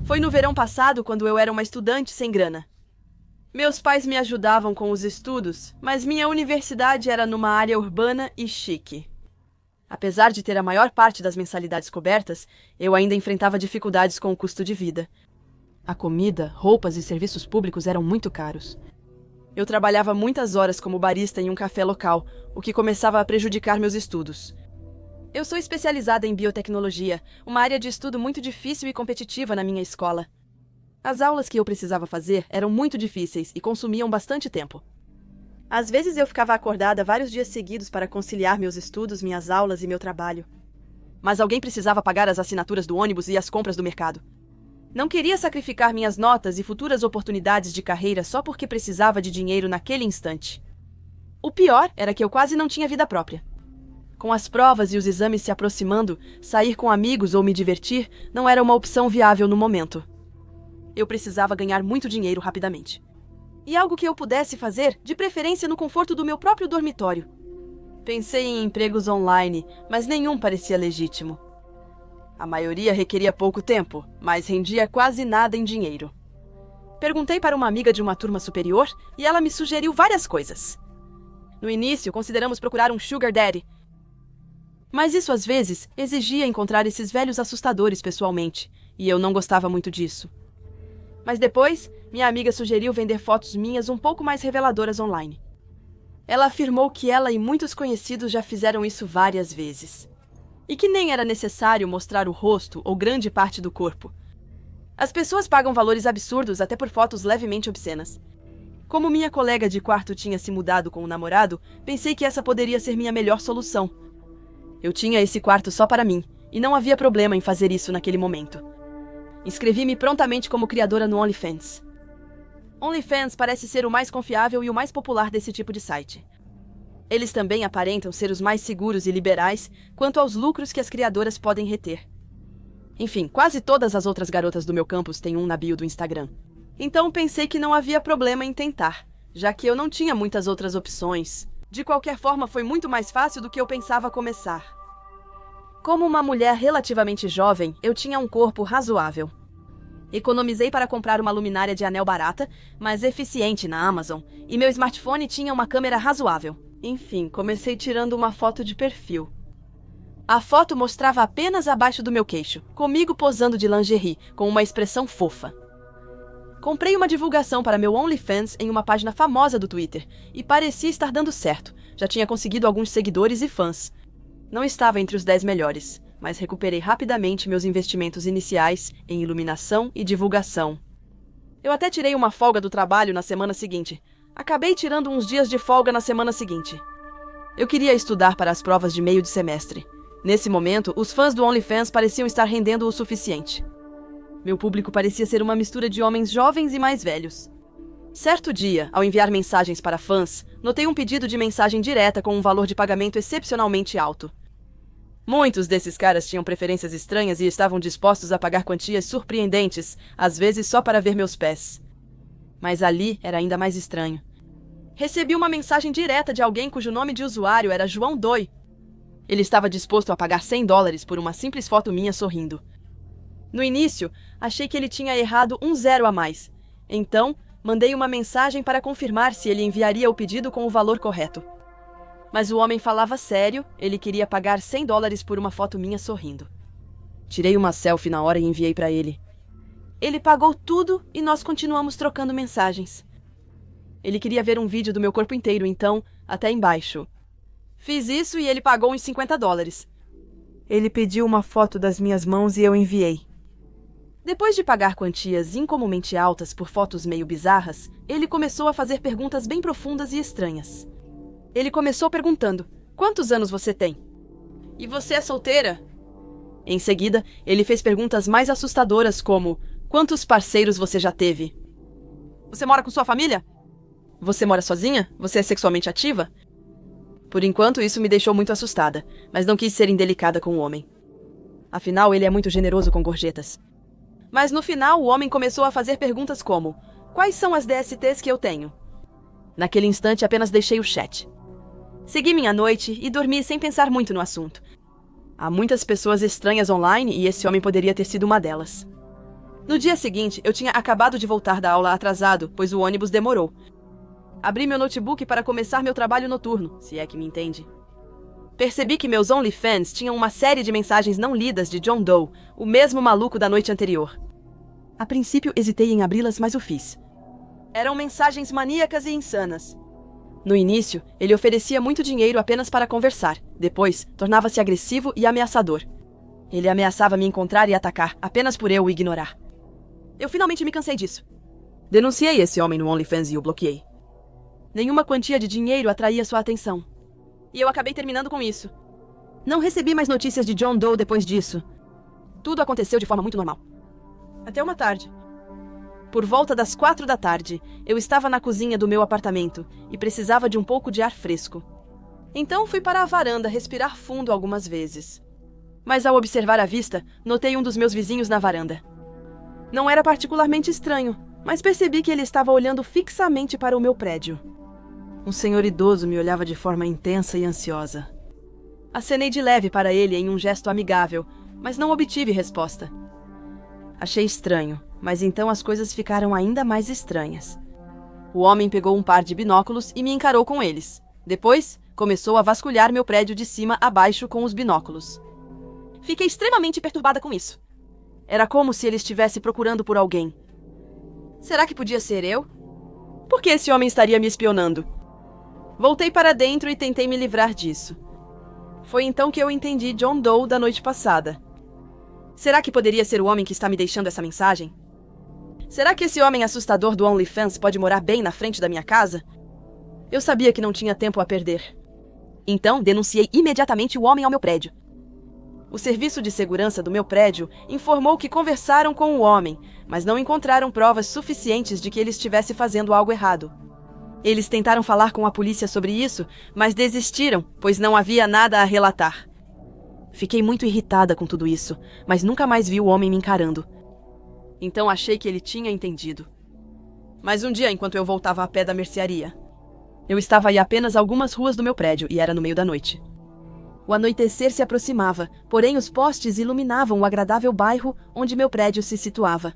Foi no verão passado, quando eu era uma estudante sem grana. Meus pais me ajudavam com os estudos, mas minha universidade era numa área urbana e chique. Apesar de ter a maior parte das mensalidades cobertas, eu ainda enfrentava dificuldades com o custo de vida. A comida, roupas e serviços públicos eram muito caros. Eu trabalhava muitas horas como barista em um café local, o que começava a prejudicar meus estudos. Eu sou especializada em biotecnologia, uma área de estudo muito difícil e competitiva na minha escola. As aulas que eu precisava fazer eram muito difíceis e consumiam bastante tempo. Às vezes eu ficava acordada vários dias seguidos para conciliar meus estudos, minhas aulas e meu trabalho. Mas alguém precisava pagar as assinaturas do ônibus e as compras do mercado. Não queria sacrificar minhas notas e futuras oportunidades de carreira só porque precisava de dinheiro naquele instante. O pior era que eu quase não tinha vida própria. Com as provas e os exames se aproximando, sair com amigos ou me divertir não era uma opção viável no momento. Eu precisava ganhar muito dinheiro rapidamente. E algo que eu pudesse fazer, de preferência no conforto do meu próprio dormitório. Pensei em empregos online, mas nenhum parecia legítimo. A maioria requeria pouco tempo, mas rendia quase nada em dinheiro. Perguntei para uma amiga de uma turma superior e ela me sugeriu várias coisas. No início, consideramos procurar um sugar daddy. Mas isso, às vezes, exigia encontrar esses velhos assustadores pessoalmente, e eu não gostava muito disso. Mas depois, minha amiga sugeriu vender fotos minhas um pouco mais reveladoras online. Ela afirmou que ela e muitos conhecidos já fizeram isso várias vezes. E que nem era necessário mostrar o rosto ou grande parte do corpo. As pessoas pagam valores absurdos até por fotos levemente obscenas. Como minha colega de quarto tinha se mudado com o namorado, pensei que essa poderia ser minha melhor solução. Eu tinha esse quarto só para mim, e não havia problema em fazer isso naquele momento. Inscrevi-me prontamente como criadora no OnlyFans. OnlyFans parece ser o mais confiável e o mais popular desse tipo de site. Eles também aparentam ser os mais seguros e liberais quanto aos lucros que as criadoras podem reter. Enfim, quase todas as outras garotas do meu campus têm um na bio do Instagram. Então pensei que não havia problema em tentar, já que eu não tinha muitas outras opções. De qualquer forma, foi muito mais fácil do que eu pensava começar. Como uma mulher relativamente jovem, eu tinha um corpo razoável. Economizei para comprar uma luminária de anel barata, mas eficiente na Amazon, e meu smartphone tinha uma câmera razoável. Enfim, comecei tirando uma foto de perfil. A foto mostrava apenas abaixo do meu queixo, comigo posando de lingerie, com uma expressão fofa. Comprei uma divulgação para meu OnlyFans em uma página famosa do Twitter, e parecia estar dando certo. Já tinha conseguido alguns seguidores e fãs. Não estava entre os 10 melhores, mas recuperei rapidamente meus investimentos iniciais em iluminação e divulgação. Eu até tirei uma folga do trabalho na semana seguinte. Acabei tirando uns dias de folga na semana seguinte. Eu queria estudar para as provas de meio de semestre. Nesse momento, os fãs do OnlyFans pareciam estar rendendo o suficiente. Meu público parecia ser uma mistura de homens jovens e mais velhos. Certo dia, ao enviar mensagens para fãs, notei um pedido de mensagem direta com um valor de pagamento excepcionalmente alto. Muitos desses caras tinham preferências estranhas e estavam dispostos a pagar quantias surpreendentes, às vezes só para ver meus pés. Mas ali era ainda mais estranho. Recebi uma mensagem direta de alguém cujo nome de usuário era João Doi. Ele estava disposto a pagar $100 por uma simples foto minha sorrindo. No início, achei que ele tinha errado um zero a mais. Então, mandei uma mensagem para confirmar se ele enviaria o pedido com o valor correto. Mas o homem falava sério, ele queria pagar $100 por uma foto minha sorrindo. Tirei uma selfie na hora e enviei para ele. Ele pagou tudo e nós continuamos trocando mensagens. Ele queria ver um vídeo do meu corpo inteiro, então, até embaixo. Fiz isso e ele pagou uns $50. Ele pediu uma foto das minhas mãos e eu enviei. Depois de pagar quantias incomumente altas por fotos meio bizarras, ele começou a fazer perguntas bem profundas e estranhas. Ele começou perguntando: "Quantos anos você tem? E você é solteira?" Em seguida, ele fez perguntas mais assustadoras como: "Quantos parceiros você já teve? Você mora com sua família? Você mora sozinha? Você é sexualmente ativa?" Por enquanto, isso me deixou muito assustada, mas não quis ser indelicada com o homem. Afinal, ele é muito generoso com gorjetas. Mas no final, o homem começou a fazer perguntas como: "Quais são as DSTs que eu tenho?" Naquele instante, apenas deixei o chat. Segui minha noite e dormi sem pensar muito no assunto. Há muitas pessoas estranhas online e esse homem poderia ter sido uma delas. No dia seguinte, eu tinha acabado de voltar da aula atrasado, pois o ônibus demorou. Abri meu notebook para começar meu trabalho noturno, se é que me entende. Percebi que meus OnlyFans tinham uma série de mensagens não lidas de John Doe, o mesmo maluco da noite anterior. A princípio, hesitei em abri-las, mas o fiz. Eram mensagens maníacas e insanas. No início, ele oferecia muito dinheiro apenas para conversar. Depois, tornava-se agressivo e ameaçador. Ele ameaçava me encontrar e atacar, apenas por eu o ignorar. Eu finalmente me cansei disso. Denunciei esse homem no OnlyFans e o bloqueei. Nenhuma quantia de dinheiro atraía sua atenção. E eu acabei terminando com isso. Não recebi mais notícias de John Doe depois disso. Tudo aconteceu de forma muito normal. Até uma tarde. Por volta das 4 da tarde, eu estava na cozinha do meu apartamento e precisava de um pouco de ar fresco. Então fui para a varanda respirar fundo algumas vezes. Mas ao observar a vista, notei um dos meus vizinhos na varanda. Não era particularmente estranho, mas percebi que ele estava olhando fixamente para o meu prédio. Um senhor idoso me olhava de forma intensa e ansiosa. Acenei de leve para ele em um gesto amigável, mas não obtive resposta. Achei estranho, mas então as coisas ficaram ainda mais estranhas. O homem pegou um par de binóculos e me encarou com eles. Depois, começou a vasculhar meu prédio de cima a baixo com os binóculos. Fiquei extremamente perturbada com isso. Era como se ele estivesse procurando por alguém. Será que podia ser eu? Por que esse homem estaria me espionando? Voltei para dentro e tentei me livrar disso. Foi então que eu entendi John Doe da noite passada. Será que poderia ser o homem que está me deixando essa mensagem? Será que esse homem assustador do OnlyFans pode morar bem na frente da minha casa? Eu sabia que não tinha tempo a perder. Então, denunciei imediatamente o homem ao meu prédio. O serviço de segurança do meu prédio informou que conversaram com o homem, mas não encontraram provas suficientes de que ele estivesse fazendo algo errado. Eles tentaram falar com a polícia sobre isso, mas desistiram, pois não havia nada a relatar. Fiquei muito irritada com tudo isso, mas nunca mais vi o homem me encarando. Então achei que ele tinha entendido. Mas um dia, enquanto eu voltava a pé da mercearia, eu estava aí apenas algumas ruas do meu prédio e era no meio da noite. O anoitecer se aproximava, porém os postes iluminavam o agradável bairro onde meu prédio se situava.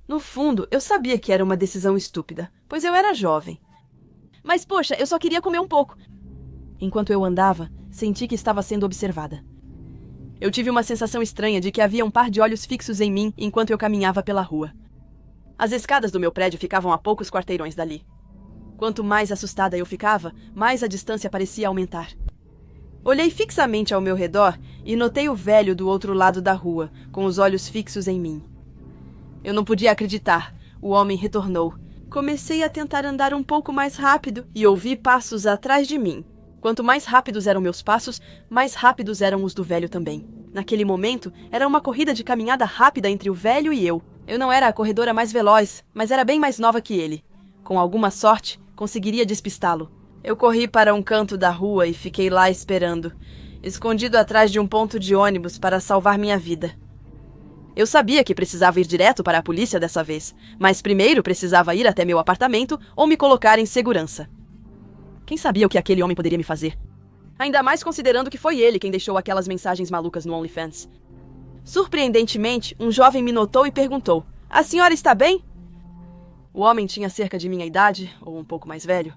No fundo, eu sabia que era uma decisão estúpida, pois eu era jovem. Mas, poxa, eu só queria comer um pouco. Enquanto eu andava, senti que estava sendo observada. Eu tive uma sensação estranha de que havia um par de olhos fixos em mim enquanto eu caminhava pela rua. As escadas do meu prédio ficavam a poucos quarteirões dali. Quanto mais assustada eu ficava, mais a distância parecia aumentar. Olhei fixamente ao meu redor e notei o velho do outro lado da rua, com os olhos fixos em mim. Eu não podia acreditar. O homem retornou. Comecei a tentar andar um pouco mais rápido e ouvi passos atrás de mim. Quanto mais rápidos eram meus passos, mais rápidos eram os do velho também. Naquele momento, era uma corrida de caminhada rápida entre o velho e eu. Eu não era a corredora mais veloz, mas era bem mais nova que ele. Com alguma sorte, conseguiria despistá-lo. Eu corri para um canto da rua e fiquei lá esperando, escondido atrás de um ponto de ônibus para salvar minha vida. Eu sabia que precisava ir direto para a polícia dessa vez, mas primeiro precisava ir até meu apartamento ou me colocar em segurança. Quem sabia o que aquele homem poderia me fazer? Ainda mais considerando que foi ele quem deixou aquelas mensagens malucas no OnlyFans. Surpreendentemente, um jovem me notou e perguntou: "A senhora está bem?" O homem tinha cerca de minha idade, ou um pouco mais velho.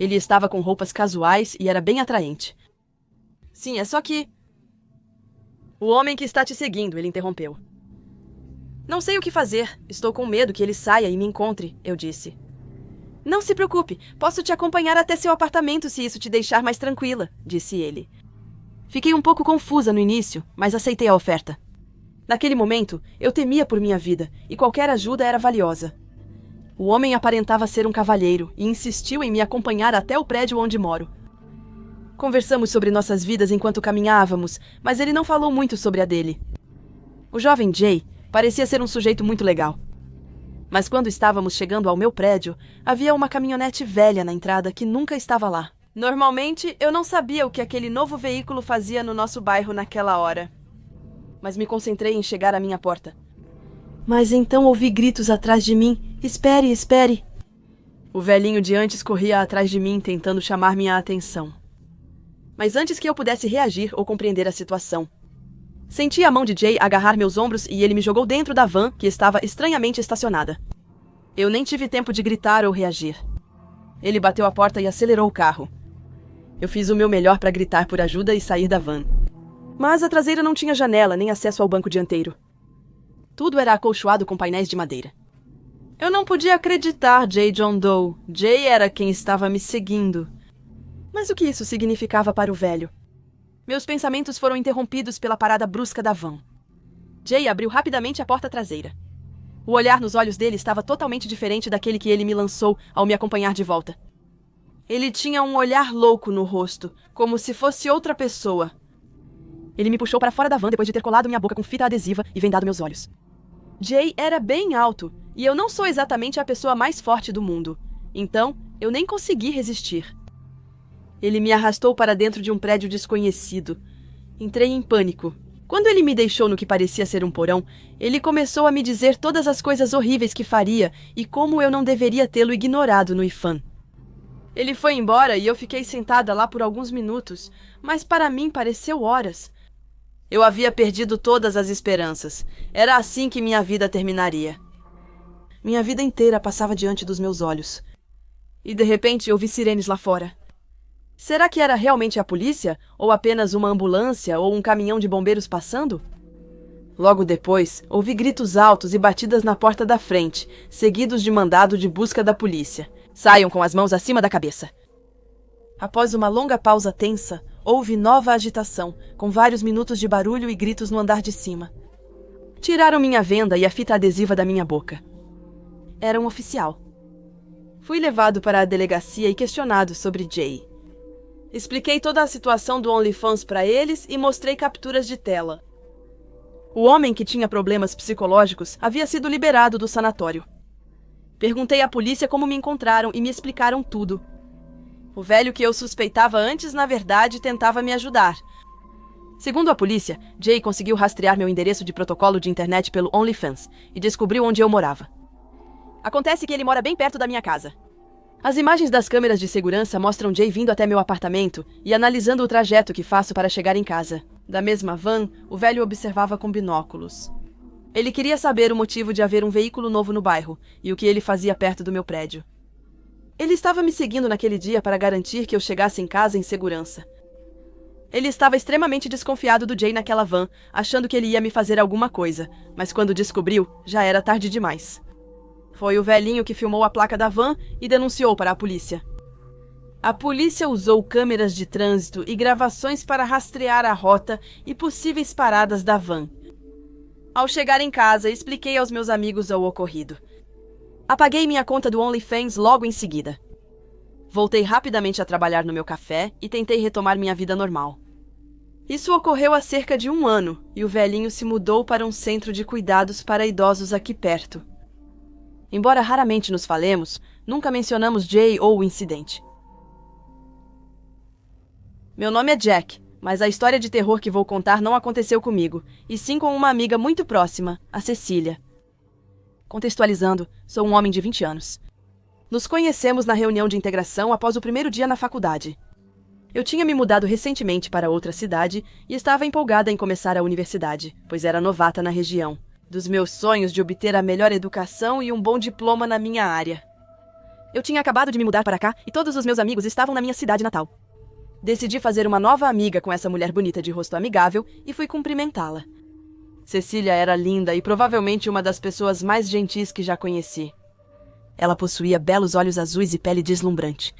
Ele estava com roupas casuais e era bem atraente. "Sim, é só que..." "O homem que está te seguindo", ele interrompeu. "Não sei o que fazer. Estou com medo que ele saia e me encontre", eu disse. "Não se preocupe, posso te acompanhar até seu apartamento se isso te deixar mais tranquila", disse ele. Fiquei um pouco confusa no início, mas aceitei a oferta. Naquele momento, eu temia por minha vida e qualquer ajuda era valiosa. O homem aparentava ser um cavalheiro e insistiu em me acompanhar até o prédio onde moro. Conversamos sobre nossas vidas enquanto caminhávamos, mas ele não falou muito sobre a dele. O jovem Jay parecia ser um sujeito muito legal. Mas quando estávamos chegando ao meu prédio, havia uma caminhonete velha na entrada que nunca estava lá. Normalmente, eu não sabia o que aquele novo veículo fazia no nosso bairro naquela hora. Mas me concentrei em chegar à minha porta. Mas então ouvi gritos atrás de mim. "Espere, espere!" O velhinho de antes corria atrás de mim, tentando chamar minha atenção. Mas antes que eu pudesse reagir ou compreender a situação, senti a mão de Jay agarrar meus ombros e ele me jogou dentro da van, que estava estranhamente estacionada. Eu nem tive tempo de gritar ou reagir. Ele bateu a porta e acelerou o carro. Eu fiz o meu melhor para gritar por ajuda e sair da van. Mas a traseira não tinha janela nem acesso ao banco dianteiro. Tudo era acolchoado com painéis de madeira. Eu não podia acreditar, Jay John Doe. Jay era quem estava me seguindo. Mas o que isso significava para o velho? Meus pensamentos foram interrompidos pela parada brusca da van. Jay abriu rapidamente a porta traseira. O olhar nos olhos dele estava totalmente diferente daquele que ele me lançou ao me acompanhar de volta. Ele tinha um olhar louco no rosto, como se fosse outra pessoa. Ele me puxou para fora da van depois de ter colado minha boca com fita adesiva e vendado meus olhos. Jay era bem alto, e eu não sou exatamente a pessoa mais forte do mundo. Então, eu nem consegui resistir. Ele me arrastou para dentro de um prédio desconhecido. Entrei em pânico. Quando ele me deixou no que parecia ser um porão, ele começou a me dizer todas as coisas horríveis que faria e como eu não deveria tê-lo ignorado no IFAN. Ele foi embora e eu fiquei sentada lá por alguns minutos, mas para mim pareceu horas. Eu havia perdido todas as esperanças. Era assim que minha vida terminaria. Minha vida inteira passava diante dos meus olhos. E de repente ouvi sirenes lá fora. Será que era realmente a polícia? Ou apenas uma ambulância ou um caminhão de bombeiros passando? Logo depois, ouvi gritos altos e batidas na porta da frente, seguidos de mandado de busca da polícia. "Saiam com as mãos acima da cabeça." Após uma longa pausa tensa, houve nova agitação, com vários minutos de barulho e gritos no andar de cima. Tiraram minha venda e a fita adesiva da minha boca. Era um oficial. Fui levado para a delegacia e questionado sobre Jay. Expliquei toda a situação do OnlyFans para eles e mostrei capturas de tela. O homem que tinha problemas psicológicos havia sido liberado do sanatório. Perguntei à polícia como me encontraram e me explicaram tudo. O velho que eu suspeitava antes, na verdade, tentava me ajudar. Segundo a polícia, Jay conseguiu rastrear meu endereço de protocolo de internet pelo OnlyFans e descobriu onde eu morava. Acontece que ele mora bem perto da minha casa. As imagens das câmeras de segurança mostram Jay vindo até meu apartamento e analisando o trajeto que faço para chegar em casa. Da mesma van, o velho observava com binóculos. Ele queria saber o motivo de haver um veículo novo no bairro e o que ele fazia perto do meu prédio. Ele estava me seguindo naquele dia para garantir que eu chegasse em casa em segurança. Ele estava extremamente desconfiado do Jay naquela van, achando que ele ia me fazer alguma coisa, mas quando descobriu, já era tarde demais. Foi o velhinho que filmou a placa da van e denunciou para a polícia. A polícia usou câmeras de trânsito e gravações para rastrear a rota e possíveis paradas da van. Ao chegar em casa, expliquei aos meus amigos o ocorrido. Apaguei minha conta do OnlyFans logo em seguida. Voltei rapidamente a trabalhar no meu café e tentei retomar minha vida normal. Isso ocorreu há cerca de 1 ano e o velhinho se mudou para um centro de cuidados para idosos aqui perto. Embora raramente nos falemos, nunca mencionamos Jay ou o incidente. Meu nome é Jack, Mas a história de terror que vou contar não aconteceu comigo, e sim com uma amiga muito próxima, a Cecília. Contextualizando, sou um homem de 20 anos. Nos conhecemos na reunião de integração após o primeiro dia na faculdade. Eu tinha me mudado recentemente para outra cidade e estava empolgada em começar a universidade, pois era novata na região. Dos meus sonhos de obter a melhor educação e um bom diploma na minha área. Eu tinha acabado de me mudar para cá e todos os meus amigos estavam na minha cidade natal. Decidi fazer uma nova amiga com essa mulher bonita de rosto amigável e fui cumprimentá-la. Cecília era linda e provavelmente uma das pessoas mais gentis que já conheci. Ela possuía belos olhos azuis e pele deslumbrante.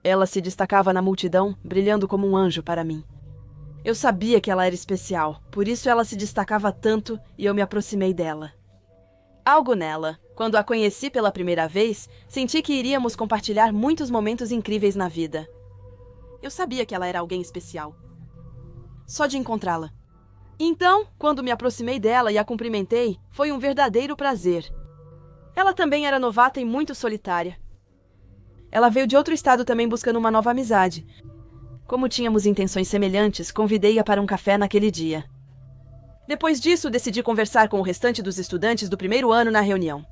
Ela se destacava na multidão, brilhando como um anjo para mim. Eu sabia que ela era especial, por isso ela se destacava tanto e eu me aproximei dela. Algo nela, quando a conheci pela primeira vez, senti que iríamos compartilhar muitos momentos incríveis na vida. Eu sabia que ela era alguém especial. Só de encontrá-la. Então, quando me aproximei dela e a cumprimentei, foi um verdadeiro prazer. Ela também era novata e muito solitária. Ela veio de outro estado também buscando uma nova amizade. Como tínhamos intenções semelhantes, convidei-a para um café naquele dia. Depois disso, decidi conversar com o restante dos estudantes do primeiro ano na reunião.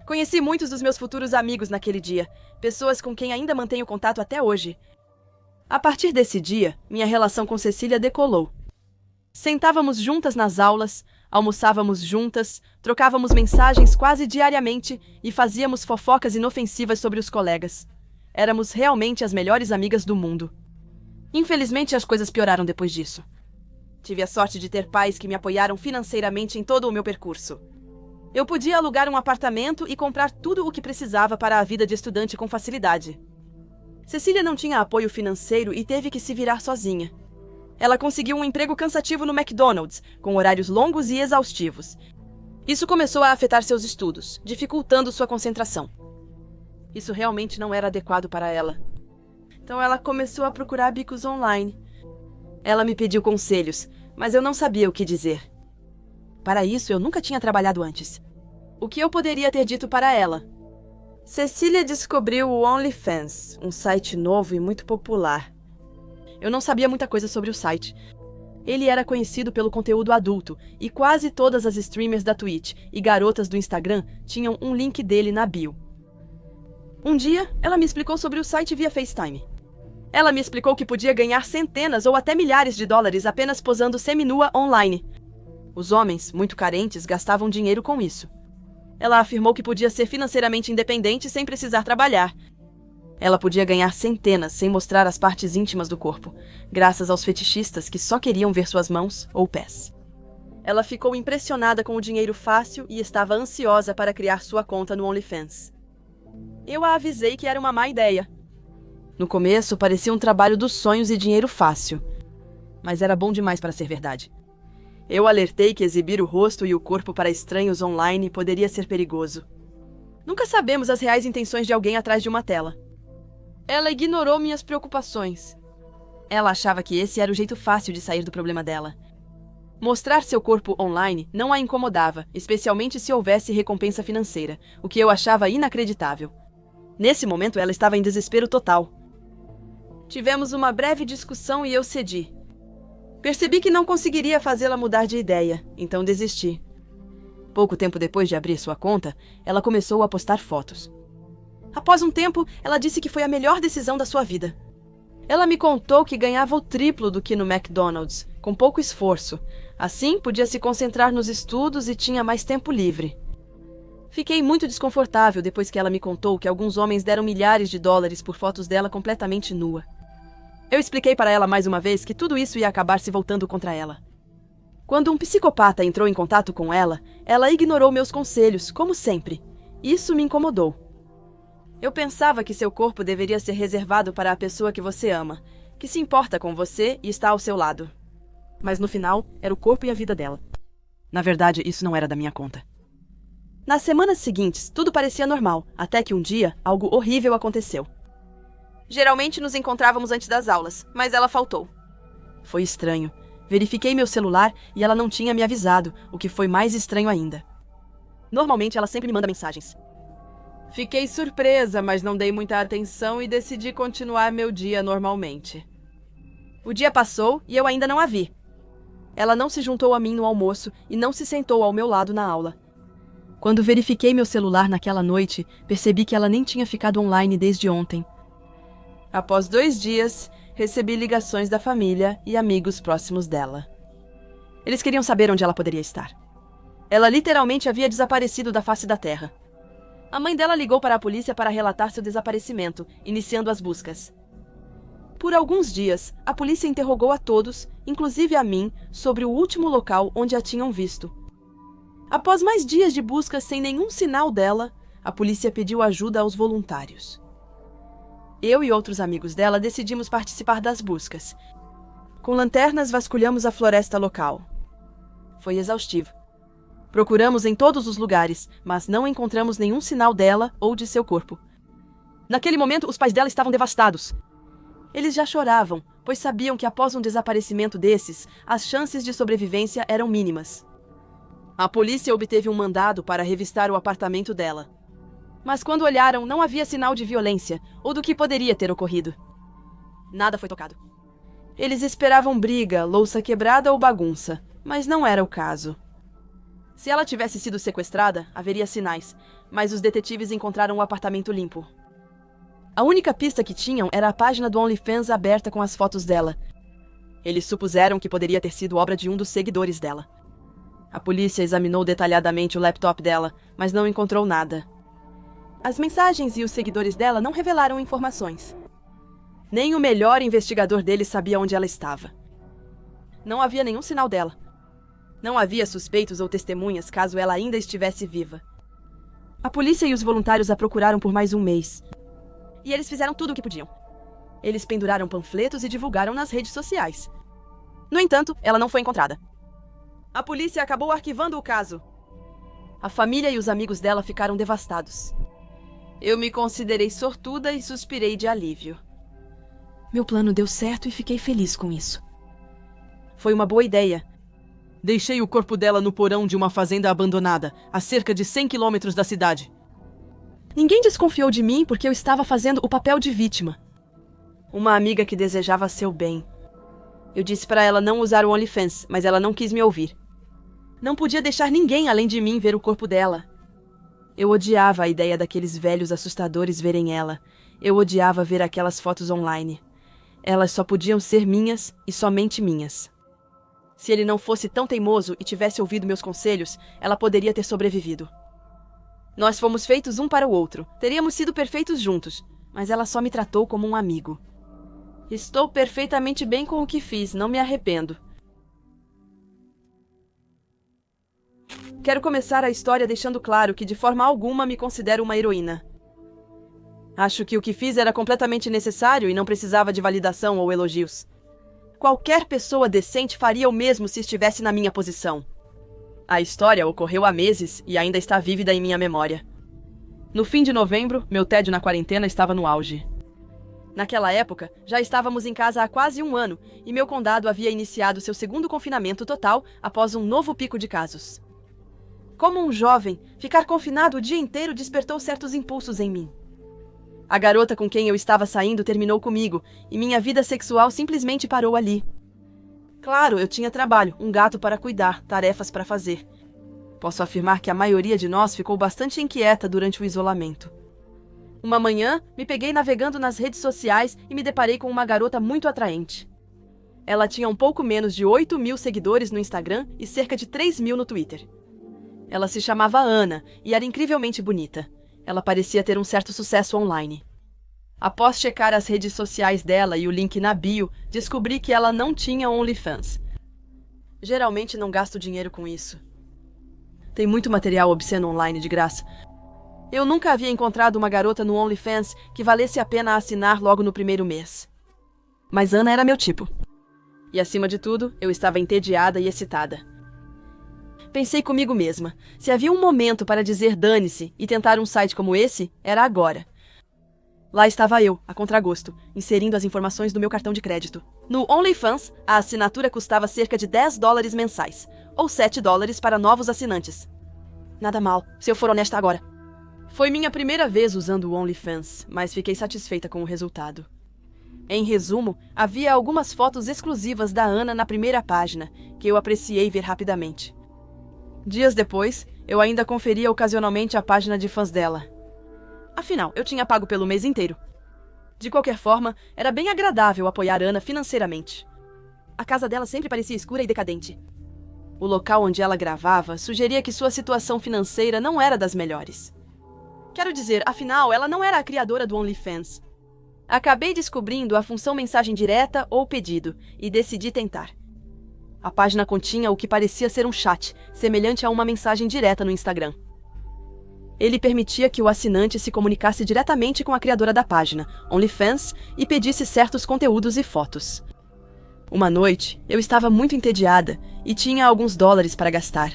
Conheci muitos dos meus futuros amigos naquele dia, pessoas com quem ainda mantenho contato até hoje. A partir desse dia, minha relação com Cecília decolou. Sentávamos juntas nas aulas, almoçávamos juntas, trocávamos mensagens quase diariamente e fazíamos fofocas inofensivas sobre os colegas. Éramos realmente as melhores amigas do mundo. Infelizmente, as coisas pioraram depois disso. Tive a sorte de ter pais que me apoiaram financeiramente em todo o meu percurso. Eu podia alugar um apartamento e comprar tudo o que precisava para a vida de estudante com facilidade. Cecília não tinha apoio financeiro e teve que se virar sozinha. Ela conseguiu um emprego cansativo no McDonald's, com horários longos e exaustivos. Isso começou a afetar seus estudos, dificultando sua concentração. Isso realmente não era adequado para ela. Então ela começou a procurar bicos online. Ela me pediu conselhos, mas eu não sabia o que dizer. Para isso, eu nunca tinha trabalhado antes. O que eu poderia ter dito para ela? Cecília descobriu o OnlyFans, um site novo e muito popular. Eu não sabia muita coisa sobre o site. Ele era conhecido pelo conteúdo adulto, e quase todas as streamers da Twitch e garotas do Instagram tinham um link dele na bio. Um dia, ela me explicou sobre o site via FaceTime. Ela me explicou que podia ganhar centenas ou até milhares de dólares apenas posando seminua online. Os homens, muito carentes, gastavam dinheiro com isso. Ela afirmou que podia ser financeiramente independente sem precisar trabalhar. Ela podia ganhar centenas sem mostrar as partes íntimas do corpo, graças aos fetichistas que só queriam ver suas mãos ou pés. Ela ficou impressionada com o dinheiro fácil e estava ansiosa para criar sua conta no OnlyFans. Eu a avisei que era uma má ideia. No começo, parecia um trabalho dos sonhos e dinheiro fácil. Mas era bom demais para ser verdade. Eu alertei que exibir o rosto e o corpo para estranhos online poderia ser perigoso. Nunca sabemos as reais intenções de alguém atrás de uma tela. Ela ignorou minhas preocupações. Ela achava que esse era o jeito fácil de sair do problema dela. Mostrar seu corpo online não a incomodava, especialmente se houvesse recompensa financeira, o que eu achava inacreditável. Nesse momento, ela estava em desespero total. Tivemos uma breve discussão e eu cedi. Percebi que não conseguiria fazê-la mudar de ideia, então desisti. Pouco tempo depois de abrir sua conta, ela começou a postar fotos. Após um tempo, ela disse que foi a melhor decisão da sua vida. Ela me contou que ganhava o triplo do que no McDonald's, com pouco esforço. Assim, podia se concentrar nos estudos e tinha mais tempo livre. Fiquei muito desconfortável depois que ela me contou que alguns homens deram milhares de dólares por fotos dela completamente nua. Eu expliquei para ela mais uma vez que tudo isso ia acabar se voltando contra ela. Quando um psicopata entrou em contato com ela, ela ignorou meus conselhos, como sempre. Isso me incomodou. Eu pensava que seu corpo deveria ser reservado para a pessoa que você ama, que se importa com você e está ao seu lado. Mas no final, era o corpo e a vida dela. Na verdade, isso não era da minha conta. Nas semanas seguintes, tudo parecia normal, até que um dia, algo horrível aconteceu. Geralmente nos encontrávamos antes das aulas, mas ela faltou. Foi estranho. Verifiquei meu celular e ela não tinha me avisado, o que foi mais estranho ainda. Normalmente ela sempre me manda mensagens. Fiquei surpresa, mas não dei muita atenção e decidi continuar meu dia normalmente. O dia passou e eu ainda não a vi. Ela não se juntou a mim no almoço e não se sentou ao meu lado na aula. Quando verifiquei meu celular naquela noite, percebi que ela nem tinha ficado online desde ontem. Após 2 dias, recebi ligações da família e amigos próximos dela. Eles queriam saber onde ela poderia estar. Ela literalmente havia desaparecido da face da terra. A mãe dela ligou para a polícia para relatar seu desaparecimento, iniciando as buscas. Por alguns dias, a polícia interrogou a todos, inclusive a mim, sobre o último local onde a tinham visto. Após mais dias de busca sem nenhum sinal dela, a polícia pediu ajuda aos voluntários. Eu e outros amigos dela decidimos participar das buscas. Com lanternas, vasculhamos a floresta local. Foi exaustivo. Procuramos em todos os lugares, mas não encontramos nenhum sinal dela ou de seu corpo. Naquele momento, os pais dela estavam devastados. Eles já choravam, pois sabiam que após um desaparecimento desses, as chances de sobrevivência eram mínimas. A polícia obteve um mandado para revistar o apartamento dela. Mas quando olharam, não havia sinal de violência ou do que poderia ter ocorrido. Nada foi tocado. Eles esperavam briga, louça quebrada ou bagunça, mas não era o caso. Se ela tivesse sido sequestrada, haveria sinais, mas os detetives encontraram o apartamento limpo. A única pista que tinham era a página do OnlyFans aberta com as fotos dela. Eles supuseram que poderia ter sido obra de um dos seguidores dela. A polícia examinou detalhadamente o laptop dela, mas não encontrou nada. As mensagens e os seguidores dela não revelaram informações. Nem o melhor investigador deles sabia onde ela estava. Não havia nenhum sinal dela. Não havia suspeitos ou testemunhas caso ela ainda estivesse viva. A polícia e os voluntários a procuraram por mais um mês. E eles fizeram tudo o que podiam. Eles penduraram panfletos e divulgaram nas redes sociais. No entanto, ela não foi encontrada. A polícia acabou arquivando o caso. A família e os amigos dela ficaram devastados. Eu me considerei sortuda e suspirei de alívio. Meu plano deu certo e fiquei feliz com isso. Foi uma boa ideia. Deixei o corpo dela no porão de uma fazenda abandonada, a cerca de 100 quilômetros da cidade. Ninguém desconfiou de mim porque eu estava fazendo o papel de vítima. Uma amiga que desejava seu bem. Eu disse para ela não usar o OnlyFans, mas ela não quis me ouvir. Não podia deixar ninguém além de mim ver o corpo dela. Eu odiava a ideia daqueles velhos assustadores verem ela. Eu odiava ver aquelas fotos online. Elas só podiam ser minhas e somente minhas. Se ele não fosse tão teimoso e tivesse ouvido meus conselhos, ela poderia ter sobrevivido. Nós fomos feitos um para o outro. Teríamos sido perfeitos juntos, mas ela só me tratou como um amigo. Estou perfeitamente bem com o que fiz, não me arrependo. Quero começar a história deixando claro que de forma alguma me considero uma heroína. Acho que o que fiz era completamente necessário e não precisava de validação ou elogios. Qualquer pessoa decente faria o mesmo se estivesse na minha posição. A história ocorreu há meses e ainda está vívida em minha memória. No fim de novembro, meu tédio na quarentena estava no auge. Naquela época, já estávamos em casa há quase 1 ano e meu condado havia iniciado seu segundo confinamento total após um novo pico de casos. Como um jovem, ficar confinado o dia inteiro despertou certos impulsos em mim. A garota com quem eu estava saindo terminou comigo e minha vida sexual simplesmente parou ali. Claro, eu tinha trabalho, um gato para cuidar, tarefas para fazer. Posso afirmar que a maioria de nós ficou bastante inquieta durante o isolamento. Uma manhã, me peguei navegando nas redes sociais e me deparei com uma garota muito atraente. Ela tinha um pouco menos de 8.000 seguidores no Instagram e cerca de 3.000 no Twitter. Ela se chamava Ana e era incrivelmente bonita. Ela parecia ter um certo sucesso online. Após checar as redes sociais dela e o link na bio, descobri que ela não tinha OnlyFans. Geralmente não gasto dinheiro com isso. Tem muito material obsceno online de graça. Eu nunca havia encontrado uma garota no OnlyFans que valesse a pena assinar logo no primeiro mês. Mas Ana era meu tipo. E acima de tudo, eu estava entediada e excitada. Pensei comigo mesma, se havia um momento para dizer dane-se e tentar um site como esse, era agora. Lá estava eu, a contragosto, inserindo as informações do meu cartão de crédito. No OnlyFans, a assinatura custava cerca de $10 mensais, ou $7 para novos assinantes. Nada mal, se eu for honesta agora. Foi minha primeira vez usando o OnlyFans, mas fiquei satisfeita com o resultado. Em resumo, havia algumas fotos exclusivas da Ana na primeira página, que eu apreciei ver rapidamente. Dias depois, eu ainda conferia ocasionalmente a página de fãs dela. Afinal, eu tinha pago pelo mês inteiro. De qualquer forma, era bem agradável apoiar Ana financeiramente. A casa dela sempre parecia escura e decadente. O local onde ela gravava sugeria que sua situação financeira não era das melhores. Quero dizer, afinal, ela não era a criadora do OnlyFans. Acabei descobrindo a função mensagem direta ou pedido e decidi tentar. A página continha o que parecia ser um chat, semelhante a uma mensagem direta no Instagram. Ele permitia que o assinante se comunicasse diretamente com a criadora da página, OnlyFans, e pedisse certos conteúdos e fotos. Uma noite, eu estava muito entediada e tinha alguns dólares para gastar.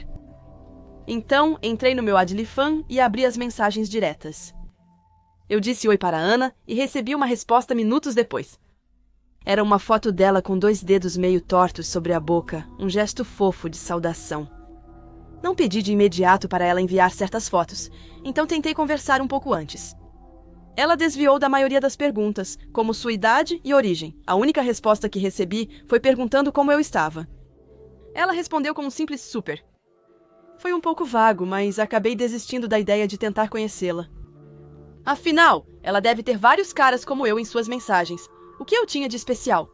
Então, entrei no meu Adlifan e abri as mensagens diretas. Eu disse oi para Ana e recebi uma resposta minutos depois. Era uma foto dela com 2 dedos meio tortos sobre a boca, um gesto fofo de saudação. Não pedi de imediato para ela enviar certas fotos, então tentei conversar um pouco antes. Ela desviou da maioria das perguntas, como sua idade e origem. A única resposta que recebi foi perguntando como eu estava. Ela respondeu com um simples super. Foi um pouco vago, mas acabei desistindo da ideia de tentar conhecê-la. Afinal, ela deve ter vários caras como eu em suas mensagens. O que eu tinha de especial?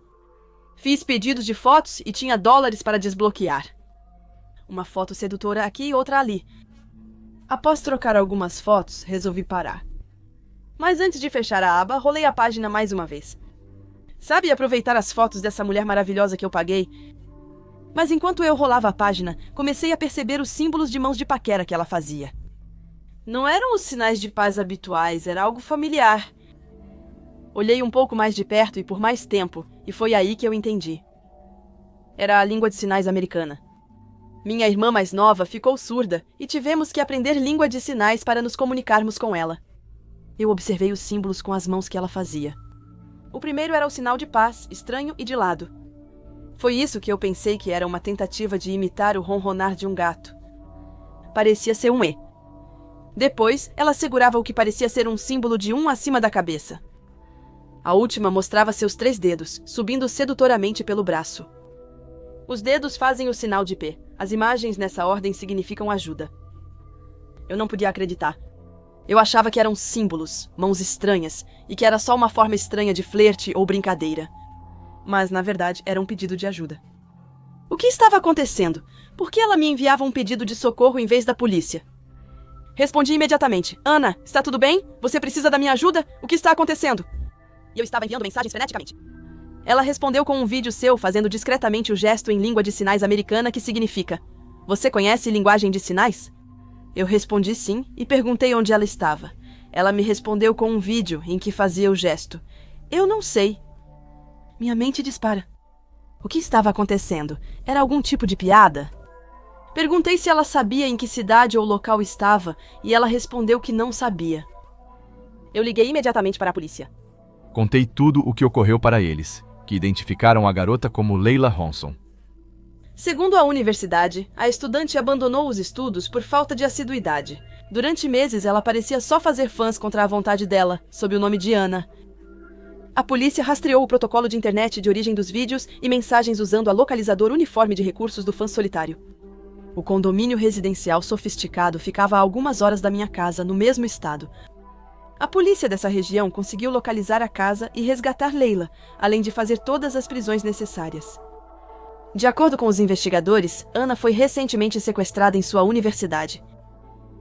Fiz pedidos de fotos e tinha dólares para desbloquear. Uma foto sedutora aqui e outra ali. Após trocar algumas fotos, resolvi parar. Mas antes de fechar a aba, rolei a página mais uma vez. Sabe aproveitar as fotos dessa mulher maravilhosa que eu paguei? Mas enquanto eu rolava a página, comecei a perceber os símbolos de mãos de paquera que ela fazia. Não eram os sinais de paz habituais, era algo familiar. Olhei um pouco mais de perto e por mais tempo, e foi aí que eu entendi. Era a língua de sinais americana. Minha irmã mais nova ficou surda e tivemos que aprender língua de sinais para nos comunicarmos com ela. Eu observei os símbolos com as mãos que ela fazia. O primeiro era o sinal de paz, estranho e de lado. Foi isso que eu pensei que era uma tentativa de imitar o ronronar de um gato. Parecia ser um E. Depois, ela segurava o que parecia ser um símbolo de 1 acima da cabeça. A última mostrava seus 3 dedos, subindo sedutoramente pelo braço. Os dedos fazem o sinal de P. As imagens nessa ordem significam ajuda. Eu não podia acreditar. Eu achava que eram símbolos, mãos estranhas, e que era só uma forma estranha de flerte ou brincadeira. Mas, na verdade, era um pedido de ajuda. O que estava acontecendo? Por que ela me enviava um pedido de socorro em vez da polícia? Respondi imediatamente. Ana, está tudo bem? Você precisa da minha ajuda? O que está acontecendo? E eu estava enviando mensagens freneticamente. Ela respondeu com um vídeo seu fazendo discretamente o gesto em língua de sinais americana que significa: Você conhece linguagem de sinais? Eu respondi sim e perguntei onde ela estava. Ela me respondeu com um vídeo em que fazia o gesto. Eu não sei. Minha mente dispara. O que estava acontecendo? Era algum tipo de piada? Perguntei se ela sabia em que cidade ou local estava e ela respondeu que não sabia. Eu liguei imediatamente para a polícia. Contei tudo o que ocorreu para eles, que identificaram a garota como Leila Ronson. Segundo a universidade, a estudante abandonou os estudos por falta de assiduidade. Durante meses, ela parecia só fazer fãs contra a vontade dela, sob o nome de Ana. A polícia rastreou o protocolo de internet de origem dos vídeos e mensagens usando a localizador uniforme de recursos do fã solitário. O condomínio residencial sofisticado ficava a algumas horas da minha casa, no mesmo estado. A polícia dessa região conseguiu localizar a casa e resgatar Leila, além de fazer todas as prisões necessárias. De acordo com os investigadores, Ana foi recentemente sequestrada em sua universidade.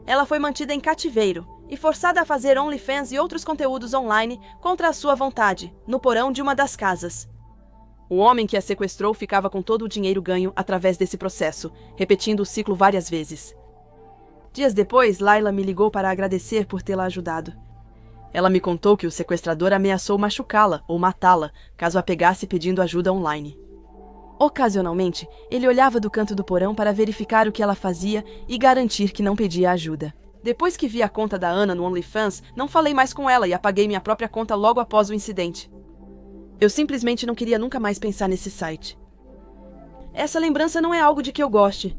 Ela foi mantida em cativeiro e forçada a fazer OnlyFans e outros conteúdos online contra a sua vontade, no porão de uma das casas. O homem que a sequestrou ficava com todo o dinheiro ganho através desse processo, repetindo o ciclo várias vezes. Dias depois, Laila me ligou para agradecer por tê-la ajudado. Ela me contou que o sequestrador ameaçou machucá-la ou matá-la caso a pegasse pedindo ajuda online. Ocasionalmente, ele olhava do canto do porão para verificar o que ela fazia e garantir que não pedia ajuda. Depois que vi a conta da Ana no OnlyFans, não falei mais com ela e apaguei minha própria conta logo após o incidente. Eu simplesmente não queria nunca mais pensar nesse site. Essa lembrança não é algo de que eu goste.